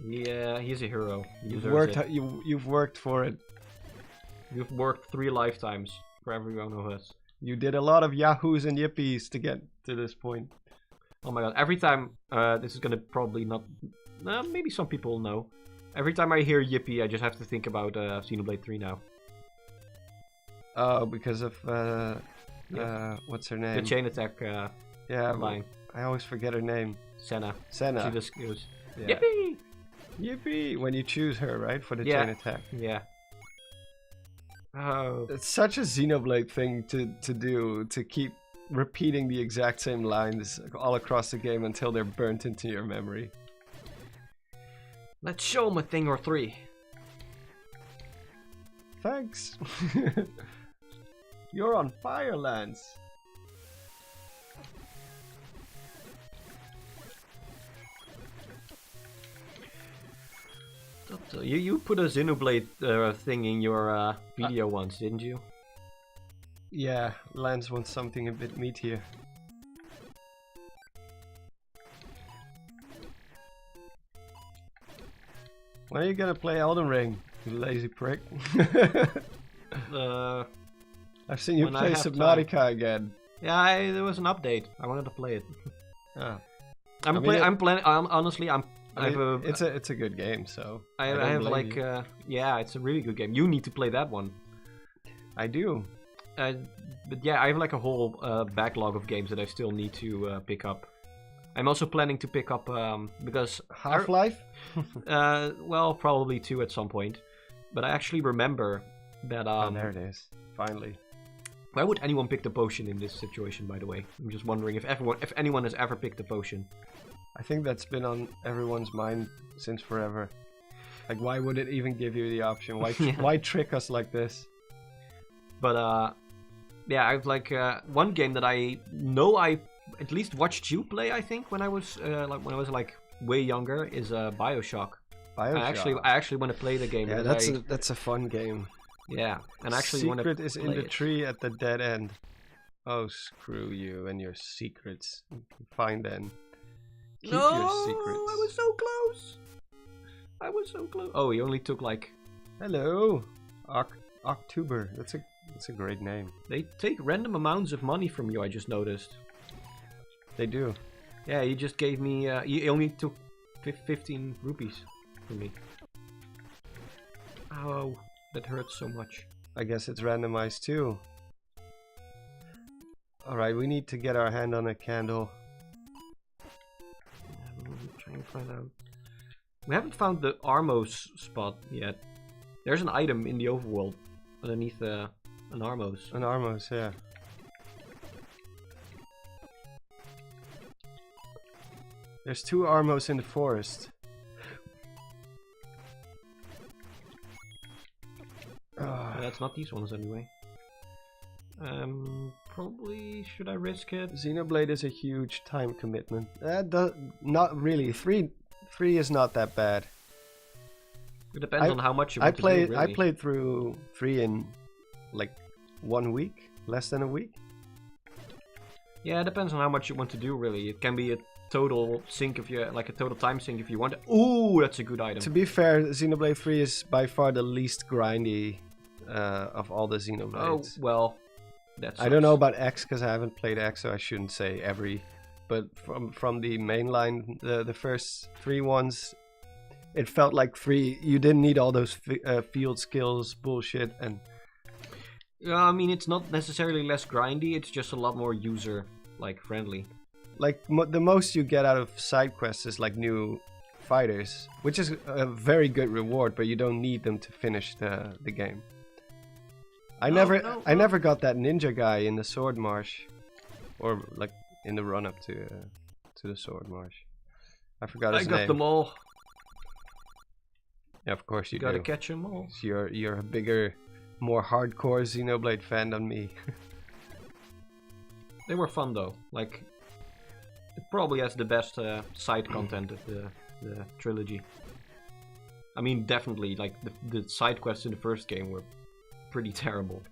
Speaker 2: Yeah, he's a hero.
Speaker 1: You've worked for it.
Speaker 2: You've worked 3 lifetimes for every one of us.
Speaker 1: You did a lot of yahoos and yippies to get to this point.
Speaker 2: Oh my god, every time, this is gonna probably not... maybe some people know. Every time I hear Yippee, I just have to think about Xenoblade 3 now.
Speaker 1: Oh, because of, what's her name?
Speaker 2: The chain attack line.
Speaker 1: I always forget her name.
Speaker 2: Senna.
Speaker 1: Senna.
Speaker 2: She just goes,
Speaker 1: Yeah.
Speaker 2: Yippee!
Speaker 1: Yippee! When you choose her, right? For the chain attack.
Speaker 2: Yeah. Oh.
Speaker 1: It's such a Xenoblade thing to do, to keep repeating the exact same lines all across the game until they're burnt into your memory.
Speaker 2: Let's show him a thing or 3.
Speaker 1: Thanks. You're on fire, Lance.
Speaker 2: You put a Xenoblade thing in your video once, didn't you?
Speaker 1: Yeah, Lance wants something a bit meatier. When are you gonna play Elden Ring, you lazy prick? I've seen you play Subnautica again.
Speaker 2: Yeah, there was an update. I wanted to play it.
Speaker 1: Oh.
Speaker 2: I'm planning. Honestly,
Speaker 1: it's a good game, so
Speaker 2: I have like yeah, it's a really good game. You need to play that one.
Speaker 1: I do.
Speaker 2: But yeah, I have like a whole backlog of games that I still need to pick up. I'm also planning to pick up because
Speaker 1: Half-Life.
Speaker 2: well, probably 2 at some point. But I actually remember that.
Speaker 1: Oh, there it is. Finally.
Speaker 2: Why would anyone pick the potion in this situation? By the way, I'm just wondering if anyone has ever picked the potion.
Speaker 1: I think that's been on everyone's mind since forever. Like, why would it even give you the option? Why why trick us like this?
Speaker 2: But yeah, I've like one game that I know I at least watched you play. I think when I was like way younger is BioShock.
Speaker 1: BioShock.
Speaker 2: I actually want to play the game.
Speaker 1: Yeah, that's a fun game.
Speaker 2: Yeah, and actually want to.
Speaker 1: Secret is in the tree at the dead end. Oh, screw you and your secrets. Fine then. Keep your secrets.
Speaker 2: I was so close. I was so close. Oh, he only took like.
Speaker 1: Hello, October. That's a great name.
Speaker 2: They take random amounts of money from you. I just noticed.
Speaker 1: They do.
Speaker 2: Yeah, he just gave me. He only took 15 rupees from me. Oh, that hurts so much.
Speaker 1: I guess it's randomized too. Alright, we need to get our hand on a candle.
Speaker 2: I'm trying to find out. We haven't found the Armos spot yet. There's an item in the overworld underneath an Armos.
Speaker 1: An Armos, yeah. There's 2 Armos in the forest.
Speaker 2: That's not these ones anyway. Probably should I risk it?
Speaker 1: Xenoblade is a huge time commitment. Not really. 3 is not that bad.
Speaker 2: It depends on how much you want to do, really.
Speaker 1: I played through 3 in like 1 week, less than a week.
Speaker 2: Yeah, it depends on how much you want to do, really. It can be a total sink if you like a total time sink if you want. Ooh, that's a good item.
Speaker 1: To be fair, Xenoblade 3 is by far the least grindy of all the Xenoblades.
Speaker 2: Oh well, that's.
Speaker 1: I don't know about X because I haven't played X, so I shouldn't say every. But from the main line, the first 3 ones, it felt like 3. You didn't need all those field skills bullshit and.
Speaker 2: I mean, it's not necessarily less grindy. It's just a lot more user friendly.
Speaker 1: Like the most you get out of side quests is like new fighters, which is a very good reward, but you don't need them to finish the game. I never got that ninja guy in the Sword Marsh, or like in the run up to the Sword Marsh. I forgot his name.
Speaker 2: I got them all.
Speaker 1: Yeah, of course you
Speaker 2: gotta
Speaker 1: do.
Speaker 2: catch them all.
Speaker 1: You're a bigger, more hardcore Xenoblade fan than me.
Speaker 2: They were fun though. Like, it probably has the best side content of the trilogy. I mean, definitely, like the side quests in the first game were pretty terrible.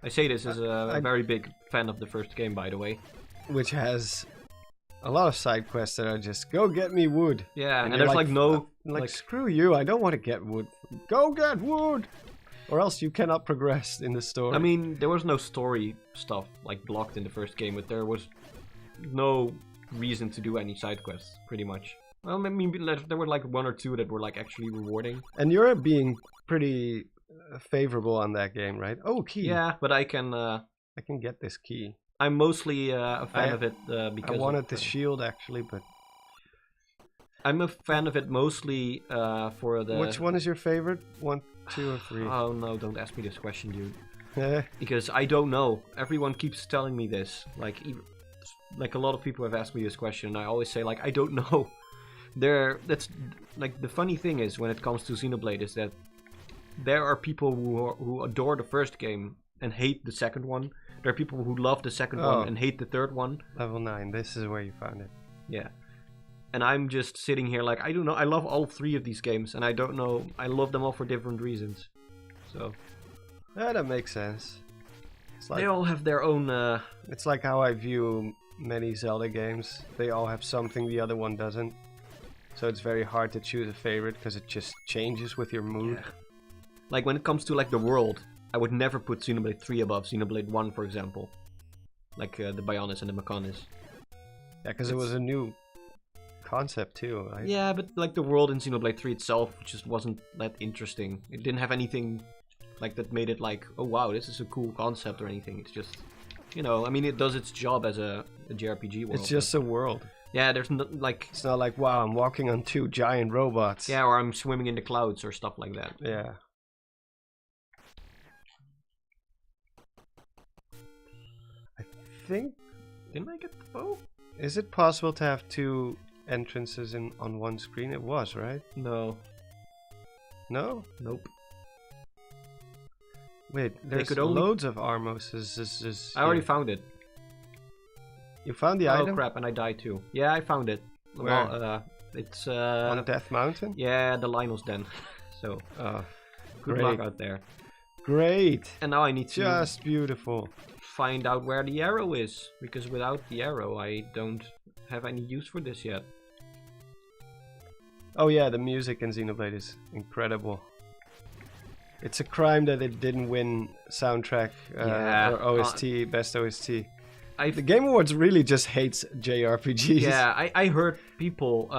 Speaker 2: I say this as a very big fan of the first game, by the way.
Speaker 1: Which has a lot of side quests that are just go get me wood.
Speaker 2: Yeah, and there's like no
Speaker 1: like screw you, I don't want to get wood. Go get wood, or else you cannot progress in the story.
Speaker 2: I mean, there was no story stuff like blocked in the first game, but there was no reason to do any side quests, pretty much. Well, I mean, there were like 1 or 2 that were like actually rewarding.
Speaker 1: And you're being pretty favorable on that game, right? Oh, key.
Speaker 2: Yeah, but I can
Speaker 1: get this key.
Speaker 2: I'm mostly a fan of it because
Speaker 1: I wanted the shield actually, but
Speaker 2: I'm a fan of it mostly for the.
Speaker 1: Which one is your favorite? 1, 2, or 3?
Speaker 2: Oh no! Don't ask me this question, dude.
Speaker 1: Yeah.
Speaker 2: Because I don't know. Everyone keeps telling me this. Like a lot of people have asked me this question, and I always say like I don't know. That's like the funny thing is when it comes to Xenoblade is that there are people who adore the first game and hate the second one. There are people who love the second one and hate the third one.
Speaker 1: Level 9, this is where you found it.
Speaker 2: Yeah. And I'm just sitting here like, I don't know, I love all 3 of these games, and I don't know, I love them all for different reasons. So.
Speaker 1: Yeah, that makes sense.
Speaker 2: It's like, they all have their own...
Speaker 1: It's like how I view many Zelda games. They all have something the other one doesn't. So it's very hard to choose a favorite, because it just changes with your mood.
Speaker 2: Yeah. Like when it comes to like the world, I would never put Xenoblade 3 above Xenoblade 1, for example. Like the Bionis and the Mechonis.
Speaker 1: Yeah, because it was a new concept too. Right?
Speaker 2: Yeah, but like the world in Xenoblade 3 itself just wasn't that interesting. It didn't have anything like that made it like, oh wow, this is a cool concept or anything. It's just, you know, I mean, it does its job as a JRPG world.
Speaker 1: It's just a world.
Speaker 2: Yeah, there's no, like...
Speaker 1: It's not like, wow, I'm walking on 2 giant robots.
Speaker 2: Yeah, or I'm swimming in the clouds or stuff like that.
Speaker 1: Yeah.
Speaker 2: Didn't I get the bow?
Speaker 1: Is it possible to have 2 entrances on one screen? It was, right?
Speaker 2: No.
Speaker 1: No?
Speaker 2: Nope.
Speaker 1: Wait, there's loads of Armoses.
Speaker 2: I already found it.
Speaker 1: You found the item?
Speaker 2: Oh crap, and I died too. Yeah, I found it.
Speaker 1: Where?
Speaker 2: Well, it's
Speaker 1: on Death Mountain?
Speaker 2: Yeah, the Lionel's Den. So, good luck out there.
Speaker 1: Great.
Speaker 2: And now I need to
Speaker 1: just beautiful.
Speaker 2: Find out where the arrow is, because without the arrow I don't have any use for this yet.
Speaker 1: Oh yeah, the music in Xenoblade is incredible. It's a crime that it didn't win soundtrack or OST, best OST. The Game Awards really just hates JRPGs.
Speaker 2: Yeah, I heard people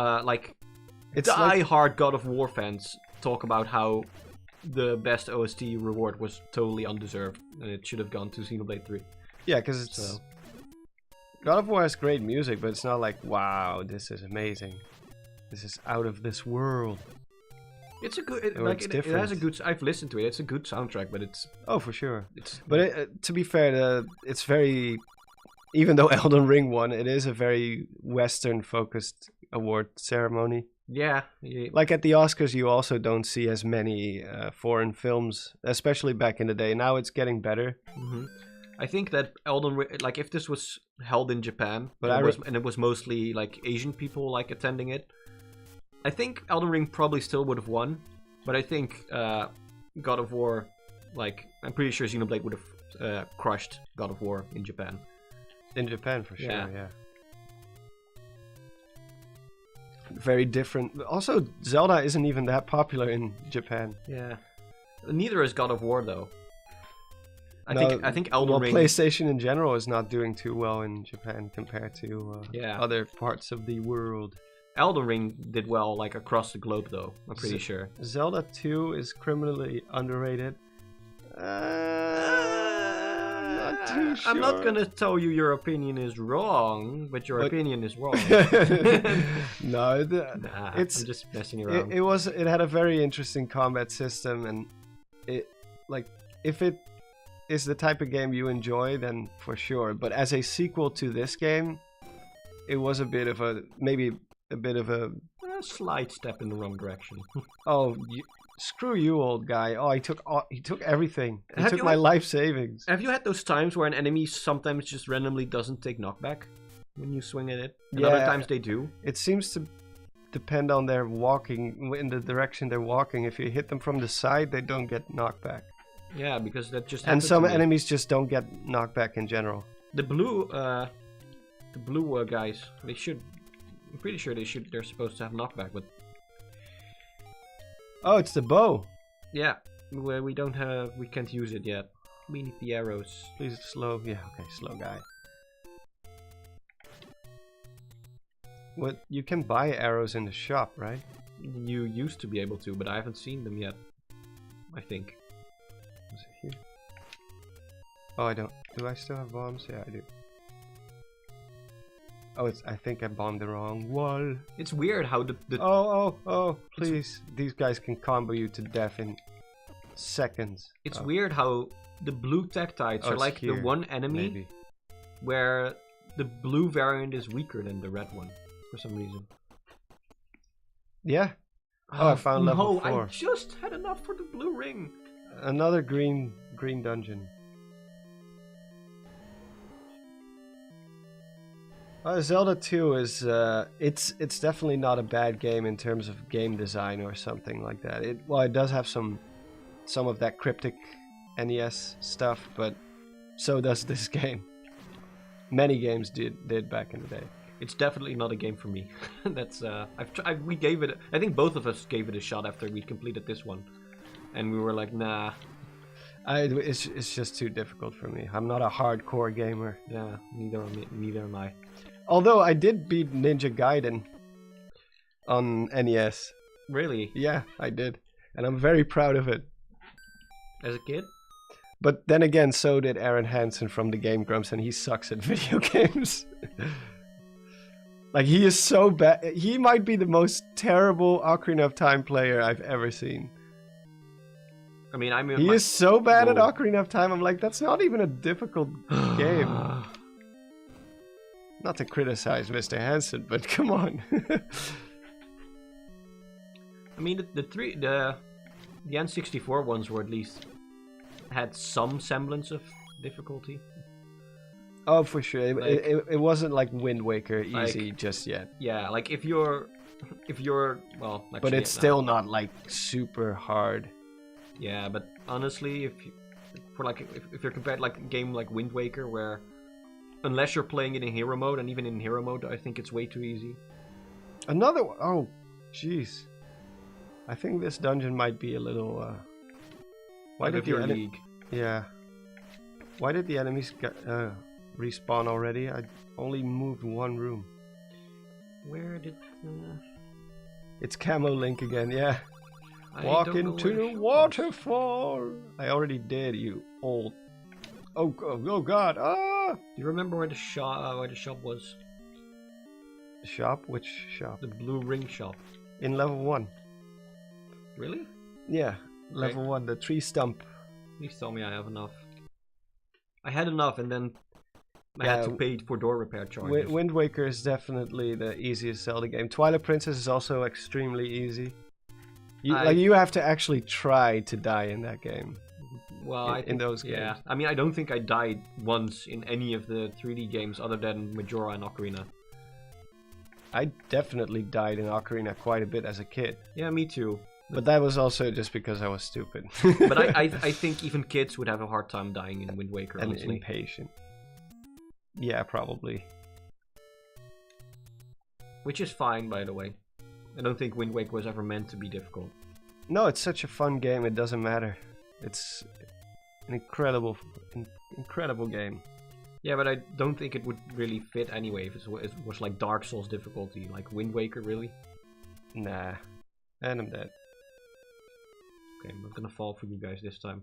Speaker 1: it's
Speaker 2: die-hard God of War fans talk about how the best OST reward was totally undeserved and it should have gone to Xenoblade 3.
Speaker 1: Yeah, because it's... God of War has great music, but it's not like, wow, this is amazing. This is out of this world.
Speaker 2: It's a good... It has a good... I've listened to it. It's a good soundtrack, but it's...
Speaker 1: Oh, for sure. But to be fair, it's very... Even though Elden Ring won, it is a very Western-focused award ceremony.
Speaker 2: Yeah.
Speaker 1: Like at the Oscars, you also don't see as many foreign films, especially back in the day. Now it's getting better.
Speaker 2: Mm-hmm. I think that Elden Ring, like if this was held in Japan,
Speaker 1: but
Speaker 2: it was mostly like Asian people like attending it, I think Elden Ring probably still would have won, but I think God of War, like, I'm pretty sure Xenoblade would have crushed God of War in Japan.
Speaker 1: In Japan, for sure,
Speaker 2: Yeah.
Speaker 1: yeah. Very different. Also, Zelda isn't even that popular in Japan.
Speaker 2: Yeah. Neither is God of War, though. I
Speaker 1: No,
Speaker 2: think Elden Ring.
Speaker 1: PlayStation in general is not doing too well in Japan compared to
Speaker 2: Yeah.
Speaker 1: other parts of the world.
Speaker 2: Elden Ring did well, like, across the globe, though. I'm pretty sure.
Speaker 1: Zelda 2 is criminally underrated. Not too sure.
Speaker 2: I'm not gonna tell you your opinion is wrong, but your opinion is wrong.
Speaker 1: No,
Speaker 2: Nah,
Speaker 1: it's
Speaker 2: I'm just messing around.
Speaker 1: it had a very interesting combat system, and it, like, if it is the type of game you enjoy, then for sure. But as a sequel to this game, it was a bit of a
Speaker 2: A slight step in the wrong direction.
Speaker 1: oh, screw you, old guy. Oh, he took everything. He
Speaker 2: Have
Speaker 1: took
Speaker 2: you
Speaker 1: my
Speaker 2: had-
Speaker 1: life savings.
Speaker 2: Have you had those times where an enemy sometimes just randomly doesn't take knockback when you swing at it? And
Speaker 1: Yeah.
Speaker 2: other times they do?
Speaker 1: It seems to depend on their walking, in the direction they're walking. If you hit them from the side, they don't get knockback.
Speaker 2: Yeah, because that just
Speaker 1: And
Speaker 2: happened
Speaker 1: some
Speaker 2: to me.
Speaker 1: enemies just don't get knockback in general.
Speaker 2: The blue guys, they should. I'm pretty sure they're supposed to have knockback, but
Speaker 1: Oh, it's the bow.
Speaker 2: yeah, we can't use it yet. We need the arrows.
Speaker 1: Please slow. Yeah, okay, slow guy. What, you can buy arrows in the shop, right?
Speaker 2: You used to be able to, but I haven't seen them yet. I think.
Speaker 1: Is it here? Oh, I don't. Do I still have bombs? Yeah, I do. Oh, I think I bombed the wrong wall.
Speaker 2: It's weird how the
Speaker 1: Oh, please. These guys can combo you to death in seconds.
Speaker 2: it's
Speaker 1: Oh,
Speaker 2: weird how the blue Tektites are
Speaker 1: it's
Speaker 2: like the
Speaker 1: here,
Speaker 2: one enemy
Speaker 1: maybe.
Speaker 2: where the blue variant is weaker than the red one for some reason.
Speaker 1: Yeah. Oh, I found level
Speaker 2: no,
Speaker 1: 4.
Speaker 2: I just had enough for the blue ring.
Speaker 1: Another green dungeon. Zelda 2 is it's definitely not a bad game in terms of game design or something like that. It does have some of that cryptic NES stuff, but so does this game. Many games did back in the day.
Speaker 2: It's definitely not a game for me. That's we gave it. I think both of us gave it a shot after we completed this one, and we were like, nah.
Speaker 1: It's just too difficult for me. I'm not a hardcore gamer.
Speaker 2: Yeah, neither am I.
Speaker 1: Although I did beat Ninja Gaiden on NES.
Speaker 2: Really?
Speaker 1: Yeah, I did. And I'm very proud of it.
Speaker 2: As a kid?
Speaker 1: But then again, so did Aaron Hansen from the Game Grumps, and he sucks at video games. Like, he is so bad. He might be the most terrible Ocarina of Time player I've ever seen.
Speaker 2: I mean, I mean,
Speaker 1: He is so bad at
Speaker 2: Whoa.
Speaker 1: Ocarina of Time. I'm like, that's not even a difficult game. Not to criticize Mr. Hansen, but come on.
Speaker 2: I mean, the N64 ones were at least had some semblance of difficulty.
Speaker 1: Oh, for sure.
Speaker 2: Like-
Speaker 1: It wasn't like Wind Waker easy
Speaker 2: Like-
Speaker 1: just yet.
Speaker 2: Yeah, like if you're well, actually,
Speaker 1: But it's
Speaker 2: no.
Speaker 1: still not like super hard.
Speaker 2: Yeah, but honestly, if you're compared like a game like Wind Waker, where unless you're playing it in hero mode, and even in hero mode, I think it's way too easy.
Speaker 1: Another one. Oh, jeez. I think this dungeon might be a little. Why
Speaker 2: Out
Speaker 1: did
Speaker 2: of your
Speaker 1: the
Speaker 2: league?
Speaker 1: Yeah. Why did the enemies respawn already? I only moved one room.
Speaker 2: Where did?
Speaker 1: It's Camo Link again. Yeah.
Speaker 2: I
Speaker 1: Walk
Speaker 2: don't know
Speaker 1: into
Speaker 2: where
Speaker 1: the
Speaker 2: she was.
Speaker 1: waterfall. I already did, you old. Oh God! Ah!
Speaker 2: Do you remember where the shop was?
Speaker 1: Shop? Which shop?
Speaker 2: The blue ring shop.
Speaker 1: In level 1.
Speaker 2: Really?
Speaker 1: Yeah, level 1. The tree stump.
Speaker 2: Please tell me I have enough. I had enough, and then I
Speaker 1: Yeah,
Speaker 2: had to pay for door repair charges.
Speaker 1: Wind Waker is definitely the easiest Zelda game. Twilight Princess is also extremely easy. You have to actually try to die in that game.
Speaker 2: Well,
Speaker 1: in-
Speaker 2: I
Speaker 1: in
Speaker 2: think,
Speaker 1: those
Speaker 2: yeah.
Speaker 1: games.
Speaker 2: I mean, I don't think I died once in any of the 3D games other than Majora and Ocarina.
Speaker 1: I definitely died in Ocarina quite a bit as a kid.
Speaker 2: Yeah, me too.
Speaker 1: But that was also just because I was stupid.
Speaker 2: But I think even kids would have a hard time dying in Wind Waker,
Speaker 1: and
Speaker 2: honestly.
Speaker 1: impatient. Yeah, probably.
Speaker 2: Which is fine, by the way. I don't think Wind Waker was ever meant to be difficult.
Speaker 1: No, it's such a fun game, it doesn't matter. It's an incredible game.
Speaker 2: Yeah, but I don't think it would really fit anyway if it was like Dark Souls difficulty, like Wind Waker, really.
Speaker 1: Nah, and I'm dead.
Speaker 2: Okay, I'm not gonna fall for you guys this time.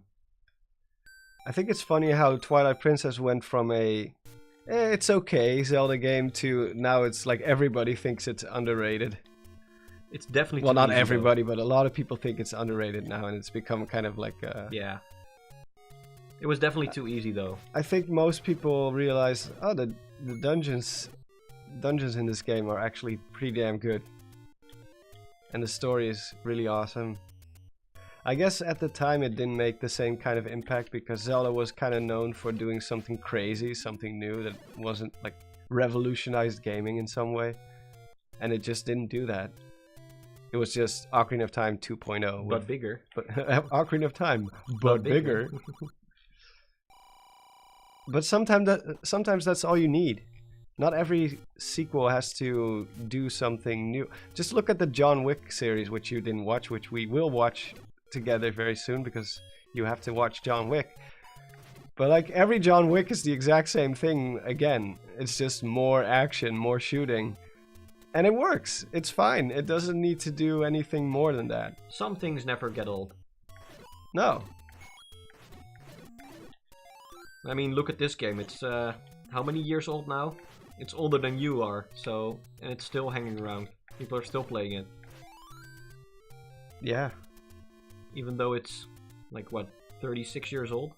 Speaker 1: I think it's funny how Twilight Princess went from it's okay Zelda game to now it's like everybody thinks it's underrated.
Speaker 2: It's definitely
Speaker 1: well, not
Speaker 2: easy,
Speaker 1: everybody, but a lot of people think it's underrated now, and it's become kind of like
Speaker 2: yeah. It was definitely too easy though.
Speaker 1: I think most people realize, oh, the dungeons in this game are actually pretty damn good, and the story is really awesome. I guess at the time it didn't make the same kind of impact because Zelda was kind of known for doing something crazy, something new that wasn't like revolutionized gaming in some way, and it just didn't do that. It was just Ocarina of Time 2.0.
Speaker 2: But bigger.
Speaker 1: But Ocarina of Time, but bigger. But sometimes that's all you need. Not every sequel has to do something new. Just look at the John Wick series, which you didn't watch, which we will watch together very soon because you have to watch John Wick. But like every John Wick is the exact same thing again. It's just more action, more shooting. And it works. It's fine. It doesn't need to do anything more than that.
Speaker 2: Some things never get old.
Speaker 1: No.
Speaker 2: I mean, look at this game. It's how many years old now? It's older than you are, and it's still hanging around. People are still playing it.
Speaker 1: Yeah.
Speaker 2: Even though it's like what, 36 years old?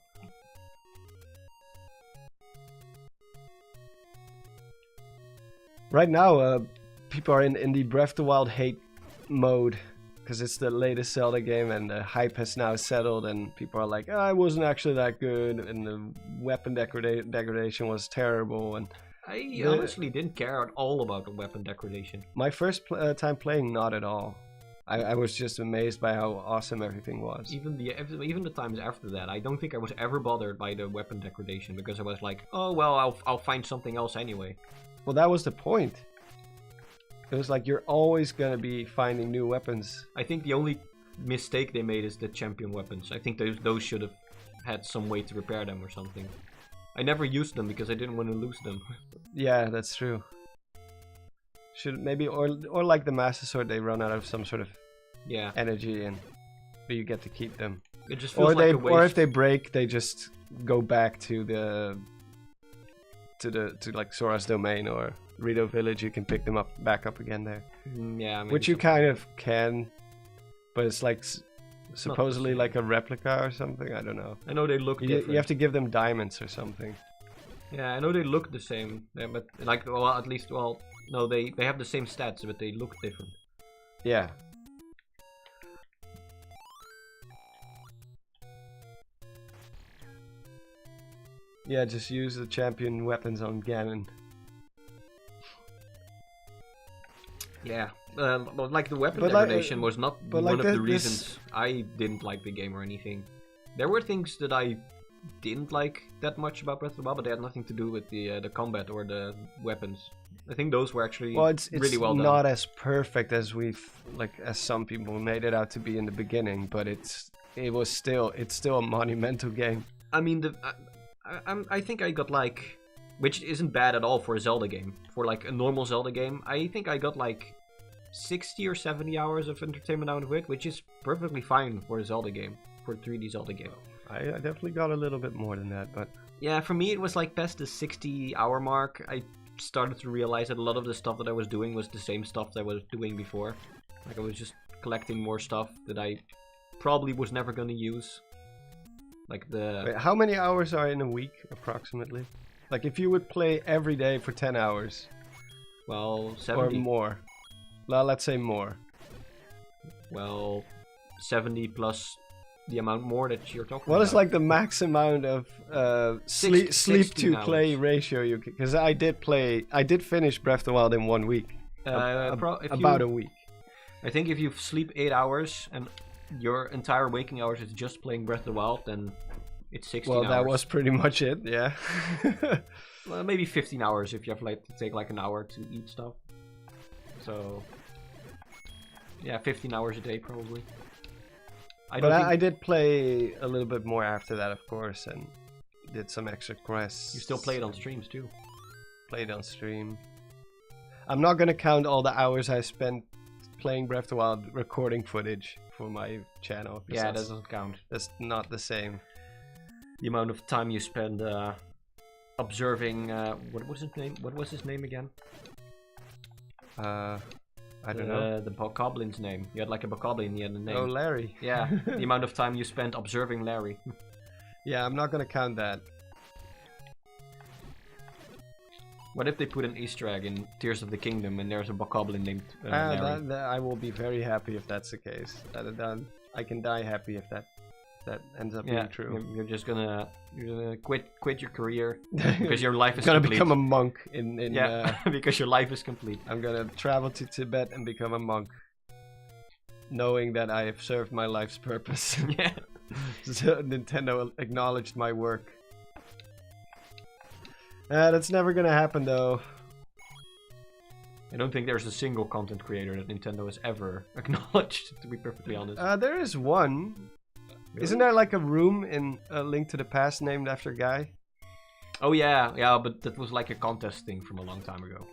Speaker 1: Right now, people are in the Breath of the Wild hate mode because it's the latest Zelda game and the hype has now settled and people are like, oh, it wasn't actually that good and the weapon degradation was terrible. And
Speaker 2: I honestly didn't care at all about the weapon degradation.
Speaker 1: My first time playing, not at all. I was just amazed by how awesome everything was.
Speaker 2: Even the times after that, I don't think I was ever bothered by the weapon degradation because I was like, oh well, I'll find something else anyway.
Speaker 1: Well, that was the point. It was like you're always gonna be finding new weapons.
Speaker 2: I think the only mistake they made is the champion weapons. I think those should have had some way to repair them or something. I never used them because I didn't want to lose them.
Speaker 1: Yeah, that's true. Should maybe or like the Master Sword, they run out of some sort of energy and but you get to keep them.
Speaker 2: It just feels like a waste.
Speaker 1: Or if they break, they just go back to like Sora's Domain or Rito Village. You can pick them back up again there.
Speaker 2: Yeah,
Speaker 1: which you kind of can, but it's like supposedly like a replica or something. I don't know.
Speaker 2: I know they look different.
Speaker 1: You have to give them diamonds or something.
Speaker 2: Yeah, I know they look the same, but like, well, at least, well, no, they have the same stats, but they look different.
Speaker 1: Yeah. Yeah, just use the champion weapons on Ganon.
Speaker 2: Yeah, like the weapon degradation was not one of the reasons I didn't like the game or anything. There were things that I didn't like that much about Breath of the Wild, but they had nothing to do with the combat or the weapons. I think those were actually really well done.
Speaker 1: It's not as perfect as as some people made it out to be in the beginning, but it's still a monumental game.
Speaker 2: I mean, I think I got like, which isn't bad at all for a Zelda game. For like a normal Zelda game, I think I got like 60 or 70 hours of entertainment out of it, which is perfectly fine for a Zelda game, for a 3D Zelda game.
Speaker 1: I definitely got a little bit more than that, but...
Speaker 2: Yeah, for me it was like past the 60-hour mark. I started to realize that a lot of the stuff that I was doing was the same stuff that I was doing before. Like I was just collecting more stuff that I probably was never going to use. Like the...
Speaker 1: Wait, how many hours are in a week, approximately? Like if you would play every day for 10 hours.
Speaker 2: Well, 70.
Speaker 1: Or more. Well, let's say more.
Speaker 2: Well, 70 plus the amount more that you're talking about.
Speaker 1: What is like the max amount of sleep to play ratio you can? Because I did finish Breath of the Wild in 1 week.
Speaker 2: If
Speaker 1: about
Speaker 2: you,
Speaker 1: a week.
Speaker 2: I think if you sleep 8 hours and your entire waking hours is just playing Breath of the Wild, then it's 16
Speaker 1: Well,
Speaker 2: hours.
Speaker 1: that was pretty much it. Yeah.
Speaker 2: Well, maybe 15 hours if you have like to take like an hour to eat stuff. So yeah, 15 hours a day probably.
Speaker 1: I did play a little bit more after that, of course, and did some extra quests.
Speaker 2: You still play it on streams too.
Speaker 1: Played on stream. I'm not gonna count all the hours I spent playing Breath of the Wild recording footage for my channel.
Speaker 2: Yeah, that doesn't count.
Speaker 1: That's not the same.
Speaker 2: The amount of time you spend observing. What was his name? What was his name again?
Speaker 1: I don't know.
Speaker 2: The Bokoblin's name. You had like a Bokoblin, you had a name.
Speaker 1: Oh, Larry.
Speaker 2: Yeah, the amount of time you spent observing Larry.
Speaker 1: Yeah, I'm not gonna count that.
Speaker 2: What if they put an Easter egg in Tears of the Kingdom and there's a Bokoblin named Larry?
Speaker 1: I will be very happy if that's the case. I can die happy if that ends up being true.
Speaker 2: You're just gonna quit your career because your life is
Speaker 1: gonna
Speaker 2: complete.
Speaker 1: become a monk in
Speaker 2: because your life is complete.
Speaker 1: I'm gonna travel to Tibet and become a monk, knowing that I have served my life's purpose.
Speaker 2: Yeah.
Speaker 1: So Nintendo acknowledged my work. That's never gonna happen though.
Speaker 2: I don't think there's a single content creator that Nintendo has ever acknowledged, to be perfectly honest.
Speaker 1: There is one. Really? Isn't there like a room in A Link to the Past named after a guy?
Speaker 2: Oh yeah, but that was like a contest thing from a long time ago.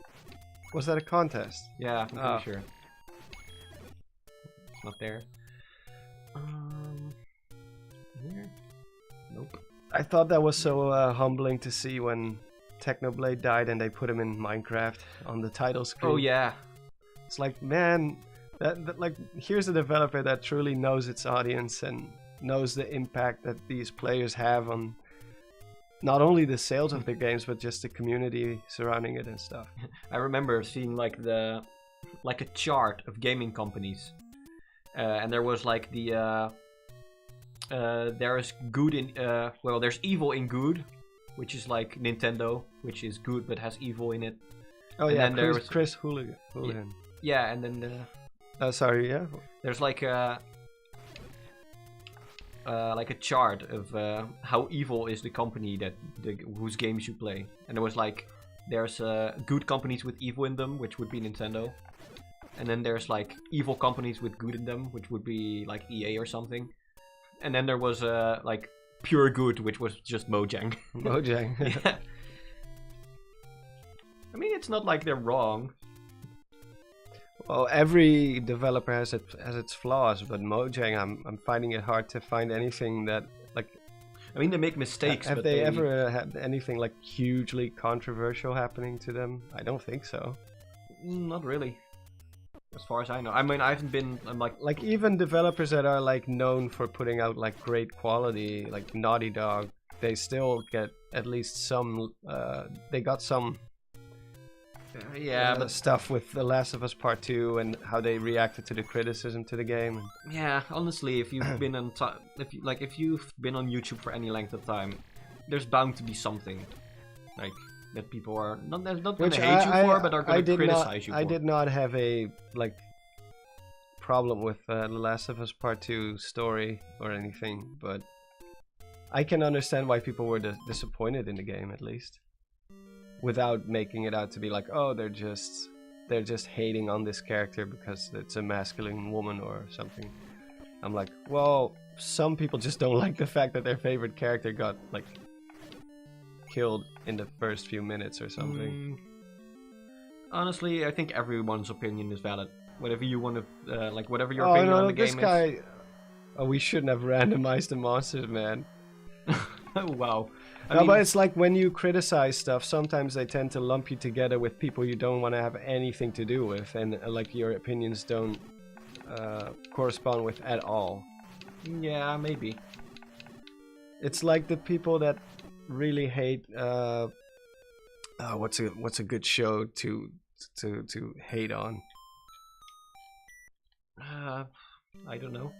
Speaker 1: Was that a contest?
Speaker 2: Yeah, I'm pretty sure. It's not there. Here? Nope.
Speaker 1: I thought that was so humbling to see when Technoblade died and they put him in Minecraft on the title screen.
Speaker 2: Oh yeah.
Speaker 1: It's like, man, that like here's a developer that truly knows its audience and knows the impact that these players have on not only the sales of the games but just the community surrounding it and stuff.
Speaker 2: I remember seeing like a chart of gaming companies, and there was like there's good in there's evil in good, which is like Nintendo, which is good but has evil in it.
Speaker 1: Oh,
Speaker 2: and
Speaker 1: yeah,
Speaker 2: then there was
Speaker 1: Chris Hooligan.
Speaker 2: Yeah, and then
Speaker 1: sorry, yeah.
Speaker 2: There's like a chart of how evil is the company whose games you play, and there was like there's good companies with evil in them, which would be Nintendo, and then there's like evil companies with good in them, which would be like EA or something, and then there was like pure good, which was just Mojang.
Speaker 1: Mojang.
Speaker 2: Yeah. I mean, it's not like they're wrong.
Speaker 1: Well, every developer has its flaws, but Mojang, I'm finding it hard to find anything that like.
Speaker 2: I mean, they make mistakes.
Speaker 1: Have they ever had anything like hugely controversial happening to them? I don't think so.
Speaker 2: Not really, as far as I know. I mean, I haven't been. I'm
Speaker 1: like even developers that are like known for putting out like great quality, like Naughty Dog, they still get at least some. They got some. But stuff with The Last of Us Part 2 and how they reacted to the criticism to the game.
Speaker 2: Yeah, honestly, if you've been on if you've been on YouTube for any length of time, there's bound to be something like that people are not going to hate you for, but are going to criticize you for.
Speaker 1: I did not have a like problem with The Last of Us Part 2 story or anything, but I can understand why people were disappointed in the game, at least. Without making it out to be like, oh, they're just hating on this character because it's a masculine woman or something. I'm like, well, some people just don't like the fact that their favorite character got like killed in the first few minutes or something.
Speaker 2: Honestly, I think everyone's opinion is valid. Whatever you want to, whatever your opinion on the game is.
Speaker 1: This guy. Oh, we shouldn't have randomized the monsters, man.
Speaker 2: Wow. I
Speaker 1: No,
Speaker 2: mean,
Speaker 1: but it's like when you criticize stuff, sometimes they tend to lump you together with people you don't want to have anything to do with, and like your opinions don't correspond with at all.
Speaker 2: Yeah, maybe.
Speaker 1: It's like the people that really hate. What's a good show to hate on?
Speaker 2: I don't know.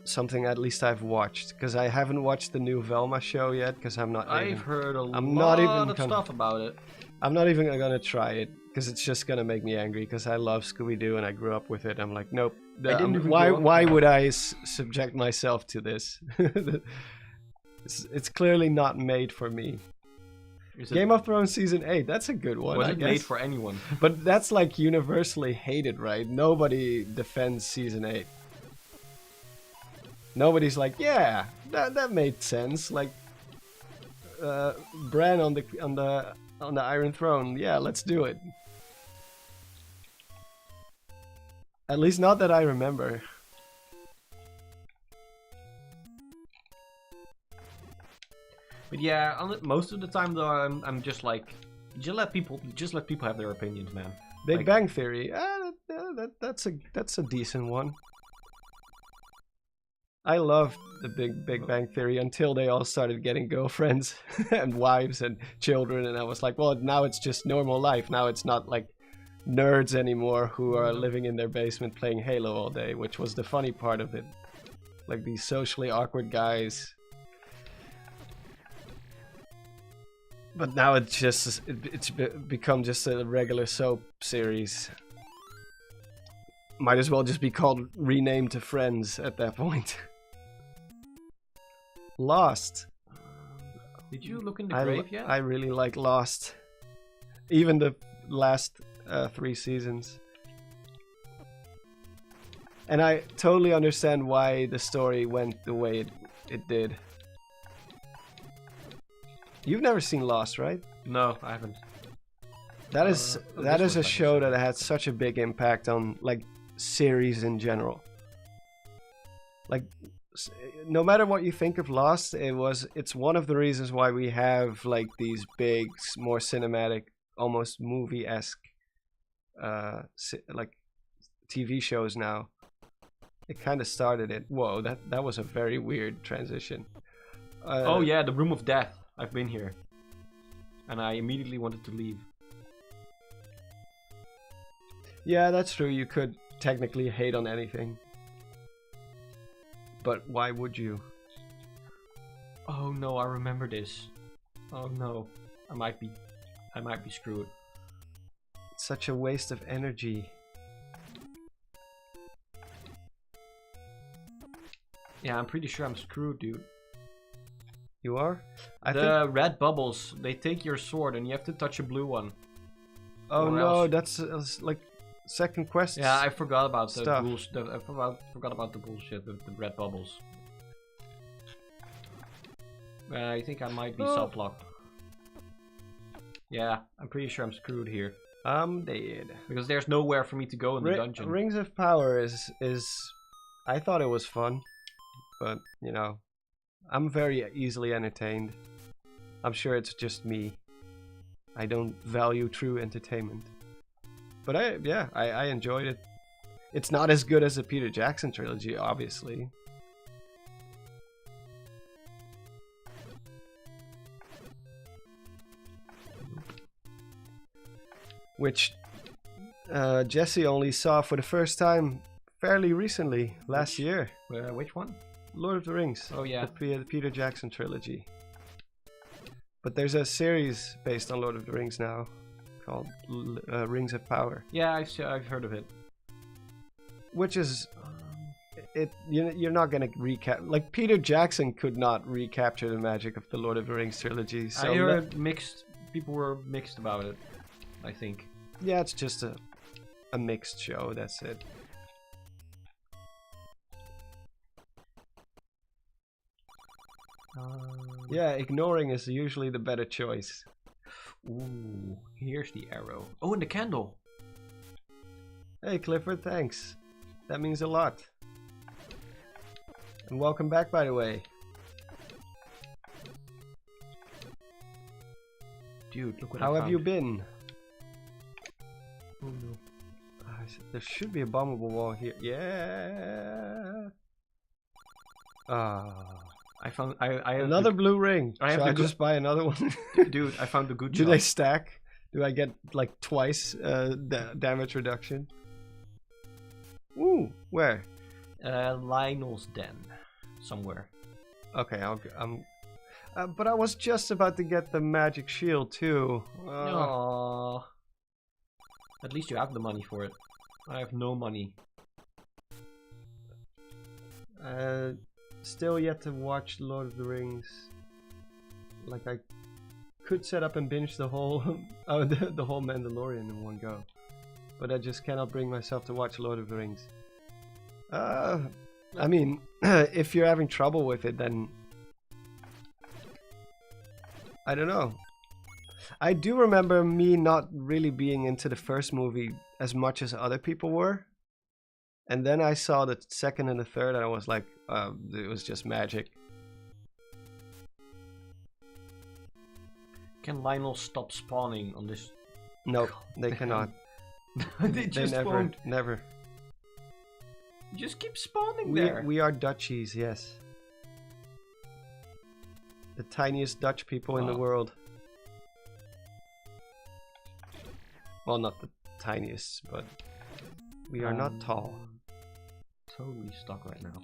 Speaker 1: Something at least I've watched, because I haven't watched the new Velma show yet, because I'm not.
Speaker 2: I've heard a
Speaker 1: I'm not
Speaker 2: lot
Speaker 1: even
Speaker 2: of stuff about it.
Speaker 1: I'm not even gonna try it because it's just gonna make me angry. Because I love Scooby-Doo and I grew up with it. I'm like, nope.
Speaker 2: I didn't even
Speaker 1: why?
Speaker 2: grow up
Speaker 1: Why
Speaker 2: with
Speaker 1: would I subject myself to this? It's clearly not made for me. Game of Thrones season 8. That's a good one.
Speaker 2: Wasn't
Speaker 1: I guess.
Speaker 2: made for anyone.
Speaker 1: But that's like universally hated, right? Nobody defends season 8. Nobody's like, yeah, that made sense. Like, Bran on the Iron Throne. Yeah, let's do it. At least not that I remember.
Speaker 2: But yeah, most of the time though, I'm just like, just let people have their opinions, man.
Speaker 1: Big
Speaker 2: Like-
Speaker 1: Bang Theory. That's a decent one. I loved the Big Bang Theory until they all started getting girlfriends and wives and children, and I was like, well, now it's just normal life. Now it's not like nerds anymore who are living in their basement playing Halo all day, which was the funny part of it. Like these socially awkward guys. But now it's just it's become just a regular soap series. Might as well just be called renamed to Friends at that point. Lost.
Speaker 2: Did you look in the grave yet?
Speaker 1: I really like Lost. Even the last 3 seasons. And I totally understand why the story went the way it did. You've never seen Lost, right?
Speaker 2: No, I haven't.
Speaker 1: That is a show that had such a big impact on like series in general. Like no matter what you think of Lost, it's one of the reasons why we have like these big, more cinematic, almost movie-esque like TV shows now. It kind of started it. Whoa, that was a very weird transition.
Speaker 2: Oh yeah, the Room of Death. I've been here. And I immediately wanted to leave.
Speaker 1: Yeah, that's true. You could technically hate on anything. But why would you?
Speaker 2: Oh no, I remember this. Oh no. I might be screwed.
Speaker 1: It's such a waste of energy.
Speaker 2: Yeah, I'm pretty sure I'm screwed, dude.
Speaker 1: You are? I
Speaker 2: The
Speaker 1: think...
Speaker 2: red bubbles, they take your sword and you have to touch a blue one.
Speaker 1: Oh
Speaker 2: or
Speaker 1: no,
Speaker 2: else-
Speaker 1: that's like second quest.
Speaker 2: Yeah, I forgot about the
Speaker 1: Stuff.
Speaker 2: bullshit. I forgot about the bullshit with the red bubbles. I think I might be
Speaker 1: Oh.
Speaker 2: self-locked. Yeah, I'm pretty sure I'm screwed here.
Speaker 1: I'm dead.
Speaker 2: Because there's nowhere for me to go in the dungeon.
Speaker 1: Rings of Power is I thought it was fun, but you know, I'm very easily entertained. I'm sure it's just me. I don't value true entertainment. But I enjoyed it. It's not as good as the Peter Jackson trilogy, obviously. Which Jesse only saw for the first time fairly recently, last year.
Speaker 2: Which one?
Speaker 1: Lord of the Rings.
Speaker 2: Oh yeah.
Speaker 1: The Peter Jackson trilogy. But there's a series based on Lord of the Rings now called Rings of Power,
Speaker 2: Yeah, I've heard of it.
Speaker 1: which is you're not gonna recap, like Peter Jackson could not recapture the magic of the Lord of the Rings trilogy. So
Speaker 2: I heard mixed. People were mixed about it. I think.
Speaker 1: yeah, it's just a mixed show. That's it. Yeah, ignoring is usually the better choice.
Speaker 2: Ooh, here's the arrow. Oh, and the candle.
Speaker 1: Hey Clifford, thanks. That means a lot. And welcome back, by the way.
Speaker 2: Dude, look what
Speaker 1: How
Speaker 2: I
Speaker 1: have
Speaker 2: found.
Speaker 1: you been?
Speaker 2: Oh no.
Speaker 1: There should be a bombable wall here. Yeah. Ah.
Speaker 2: I found. I have
Speaker 1: Another blue ring.
Speaker 2: I have
Speaker 1: Shall
Speaker 2: the
Speaker 1: I
Speaker 2: good-
Speaker 1: just buy another one?
Speaker 2: dude. I found the good.
Speaker 1: Do
Speaker 2: shot.
Speaker 1: they stack? Do I get like twice damage reduction? Ooh, where?
Speaker 2: Lionel's Den, somewhere.
Speaker 1: Okay, But I was just about to get the magic shield too.
Speaker 2: Aww. At least you have the money for it. I have no money.
Speaker 1: Still yet to watch Lord of the Rings. Like I could set up and binge the whole the whole Mandalorian in one go, but I just cannot bring myself to watch Lord of the Rings. I mean, if you're having trouble with it, then I don't know. I do remember me not really being into the first movie as much as other people were. And then I saw the second and the third and I was like, it was just magic.
Speaker 2: Can Lionel stop spawning on this?
Speaker 1: No, they cannot.
Speaker 2: They just
Speaker 1: never,
Speaker 2: won't.
Speaker 1: never.
Speaker 2: Just keep spawning there.
Speaker 1: We are Dutchies, yes. The tiniest Dutch people in the world. Well, not the tiniest, but we are not tall.
Speaker 2: Totally stuck right now.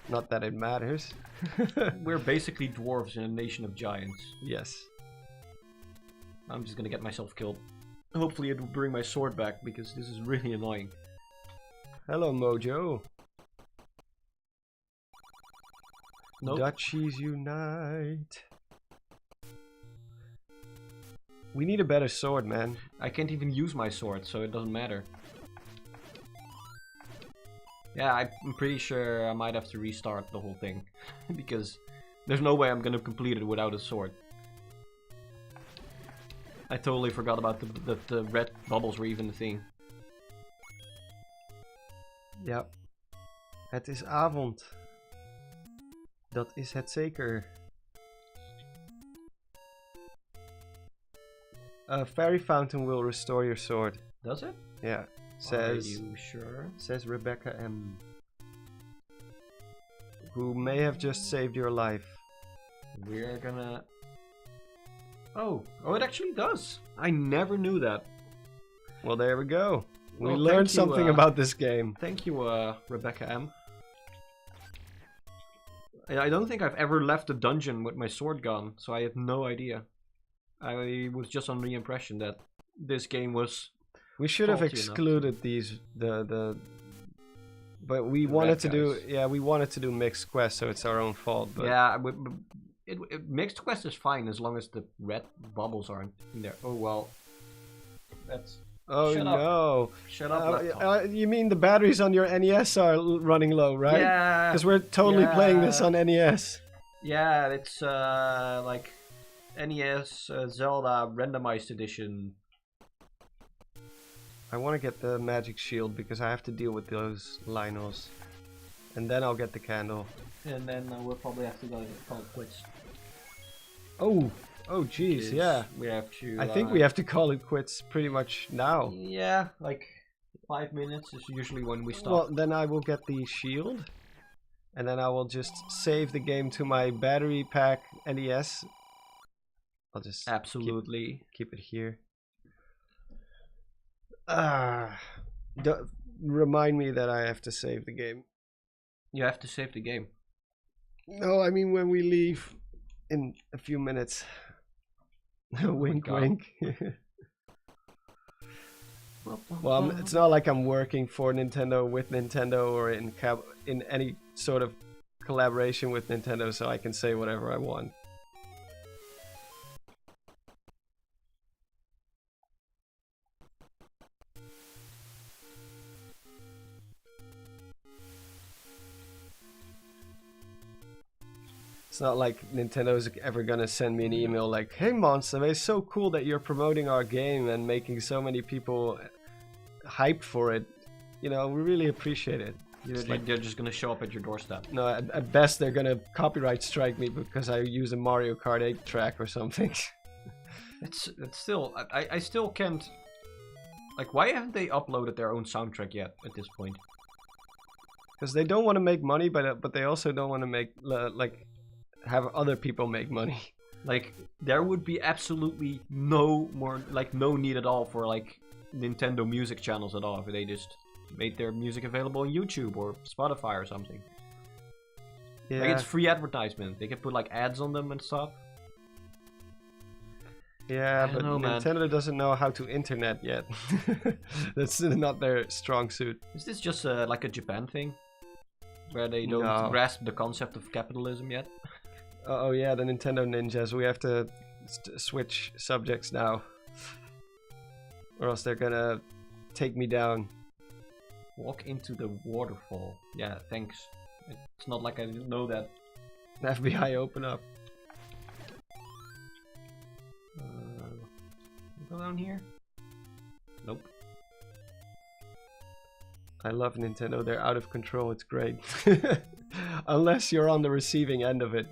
Speaker 1: Not that it matters.
Speaker 2: We're basically dwarves in a nation of giants.
Speaker 1: Yes.
Speaker 2: I'm just gonna get myself killed. Hopefully it will bring my sword back, because this is really annoying.
Speaker 1: Hello, Mojo.
Speaker 2: Nope.
Speaker 1: Dutchies unite. We need a better sword, man.
Speaker 2: I can't even use my sword, so it doesn't matter. Yeah, I'm pretty sure I might have to restart the whole thing. Because there's no way I'm gonna complete it without a sword. I totally forgot about the red bubbles were even a thing.
Speaker 1: Ja. Het is avond. Dat is het zeker. A fairy fountain will restore your sword.
Speaker 2: Does it?
Speaker 1: Yeah.
Speaker 2: Are you sure?
Speaker 1: Says Rebecca M. Who may have just saved your life.
Speaker 2: We're gonna... Oh, it actually does. I never knew that.
Speaker 1: Well, there we go. We
Speaker 2: Well,
Speaker 1: learned
Speaker 2: thank you,
Speaker 1: something about this game.
Speaker 2: Thank you, Rebecca M. I don't think I've ever left a dungeon with my sword gone, so I have no idea. I was just under the impression that this game was...
Speaker 1: We should have
Speaker 2: faulty
Speaker 1: excluded these but we wanted to do we wanted to do mixed quests, so it's our own fault. But
Speaker 2: yeah, mixed quest is fine as long as the red bubbles aren't in there. Oh well, that's...
Speaker 1: Oh
Speaker 2: Shut
Speaker 1: no!
Speaker 2: Up. Shut up, laptop.
Speaker 1: You mean the batteries on your NES are running low, right?
Speaker 2: Yeah.
Speaker 1: Because we're totally playing this on NES.
Speaker 2: Yeah, it's like NES Zelda Randomized Edition.
Speaker 1: I want to get the magic shield because I have to deal with those Lionels. And then I'll get the candle.
Speaker 2: And then we'll probably have to go call it quits.
Speaker 1: Oh jeez, yeah.
Speaker 2: We have to...
Speaker 1: I think we have to call it quits pretty much now.
Speaker 2: Yeah, like 5 minutes is usually when we stop.
Speaker 1: Well, then I will get the shield. And then I will just save the game to my battery pack NES. I'll just
Speaker 2: absolutely
Speaker 1: keep it here. Remind me that I have to save the game.
Speaker 2: You have to save the game.
Speaker 1: No, I mean when we leave in a few minutes. Wink, wink. Well, it's not like I'm working for Nintendo with Nintendo or in any sort of collaboration with Nintendo, so I can say whatever I want. It's not like Nintendo's ever gonna send me an email like, "Hey Monster, it's so cool that you're promoting our game and making so many people hyped for it. You know, we really appreciate it."
Speaker 2: They're just gonna show up at your doorstep.
Speaker 1: No, at best they're gonna copyright strike me because I use a Mario Kart 8 track or something.
Speaker 2: It's still... I still can't... Like, why haven't they uploaded their own soundtrack yet at this point?
Speaker 1: Because they don't want to make money, but they also don't want to make, have other people make money.
Speaker 2: Like, there would be absolutely no need at all for, like, Nintendo music channels at all if they just made their music available on YouTube or Spotify or something.
Speaker 1: Yeah.
Speaker 2: Like, it's free advertisement. They can put like ads on them and stuff.
Speaker 1: Yeah,
Speaker 2: I don't
Speaker 1: but
Speaker 2: know, man.
Speaker 1: Nintendo doesn't know how to internet yet. That's not their strong suit.
Speaker 2: Is this just like a Japan thing? Where they don't
Speaker 1: No.
Speaker 2: grasp the concept of capitalism yet?
Speaker 1: Oh yeah, the Nintendo ninjas. We have to switch subjects now, or else they're gonna take me down.
Speaker 2: Walk into the waterfall. Yeah, thanks. It's not like I didn't know that.
Speaker 1: FBI, open up.
Speaker 2: Go down here? Nope.
Speaker 1: I love Nintendo. They're out of control. It's great. Unless you're on the receiving end of it.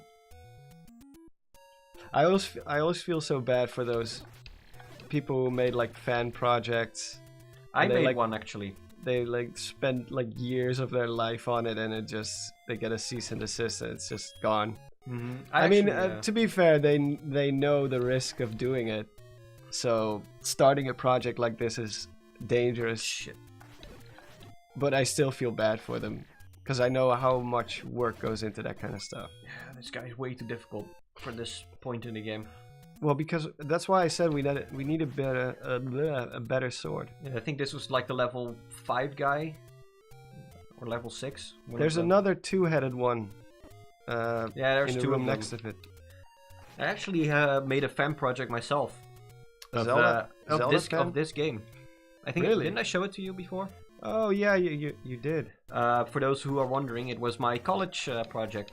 Speaker 1: I always feel so bad for those people who made like fan projects.
Speaker 2: I
Speaker 1: they,
Speaker 2: made
Speaker 1: like,
Speaker 2: one actually.
Speaker 1: They like spend like years of their life on it, and they get a cease and desist, and it's just gone.
Speaker 2: Mm-hmm.
Speaker 1: I mean, to be fair, they know the risk of doing it, so starting a project like this is dangerous.
Speaker 2: Shit.
Speaker 1: But I still feel bad for them because I know how much work goes into that kind of stuff.
Speaker 2: Yeah, this guy's way too difficult for this point in the game.
Speaker 1: Well, because that's why I said we need a better sword.
Speaker 2: Yeah, I think this was like the level 5 guy or level 6.
Speaker 1: There's another two-headed one.
Speaker 2: Yeah, there's
Speaker 1: in the
Speaker 2: two
Speaker 1: room
Speaker 2: of them.
Speaker 1: next to it.
Speaker 2: I actually made a fan project myself of,
Speaker 1: Zelda
Speaker 2: of this game. I think
Speaker 1: Really?
Speaker 2: Didn't I show it to you before?
Speaker 1: Oh yeah, you did.
Speaker 2: For those who are wondering, it was my college project.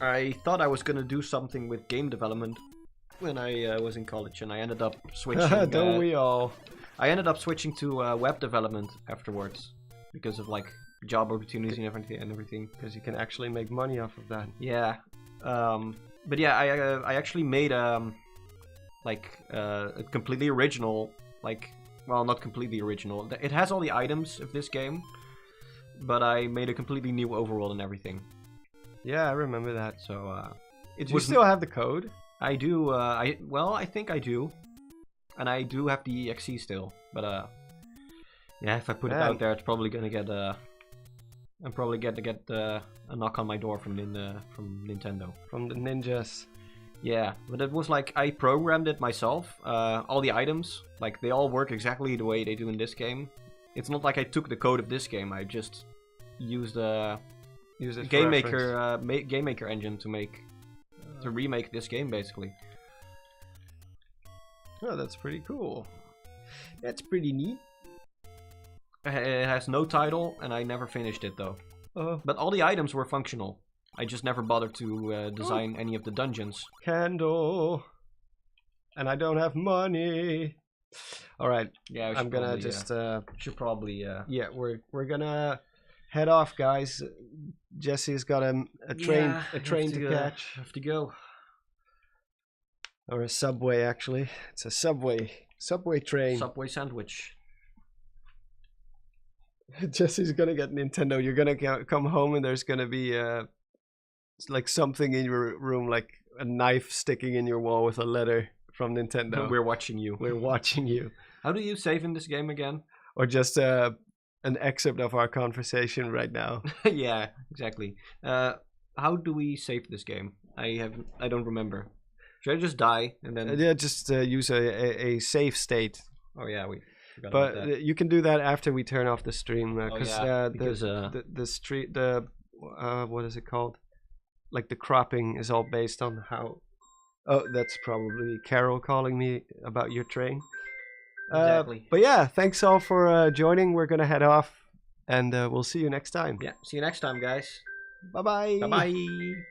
Speaker 2: I thought I was gonna do something with game development when I was in college, and I ended up switching.
Speaker 1: Don't we all?
Speaker 2: I ended up switching to web development afterwards because of like job opportunities and everything.
Speaker 1: Because you can actually make money off of that.
Speaker 2: Yeah, but yeah, I actually made like a completely original, like, well, not completely original. It has all the items of this game, but I made a completely new overworld and everything.
Speaker 1: Yeah, I remember that.
Speaker 2: So
Speaker 1: Do you still have the code?
Speaker 2: I do. I think I do, and I do have the EXE still. But yeah, if I put it out there, it's probably gonna get I'm probably gonna get a knock on my door from Nintendo.
Speaker 1: From the ninjas.
Speaker 2: Yeah, but it was like I programmed it myself. All the items, like they all work exactly the way they do in this game. It's not like I took the code of this game. I just used the game maker engine to remake this game basically.
Speaker 1: Oh, that's pretty cool. That's pretty neat.
Speaker 2: It has no title, and I never finished it though. But all the items were functional. I just never bothered to design any of the dungeons.
Speaker 1: Candle. And I don't have money. All right.
Speaker 2: Yeah,
Speaker 1: I'm gonna just.
Speaker 2: Should probably.
Speaker 1: Yeah, we're gonna head off, guys. Jesse's got a train to catch.
Speaker 2: Have to go.
Speaker 1: Or a subway, actually. It's a subway train.
Speaker 2: Subway sandwich.
Speaker 1: Jesse's gonna get Nintendo. You're gonna come home and there's gonna be like something in your room, like a knife sticking in your wall with a letter from Nintendo.
Speaker 2: We're watching you.
Speaker 1: We're watching you.
Speaker 2: How do you save in this game again?
Speaker 1: Or just an excerpt of our conversation right now.
Speaker 2: Yeah, exactly. How do we save this game? I don't remember. Should I just die and then?
Speaker 1: Yeah, just use a safe state.
Speaker 2: Oh yeah, we.
Speaker 1: But you can do that after we turn off the stream, because what is it called? Like the cropping is all based on how. Oh, that's probably Carol calling me about your train.
Speaker 2: Exactly.
Speaker 1: But yeah, thanks all for joining. We're gonna head off, and we'll see you next time.
Speaker 2: Yeah, see you next time, guys.
Speaker 1: Bye bye.
Speaker 2: Bye bye.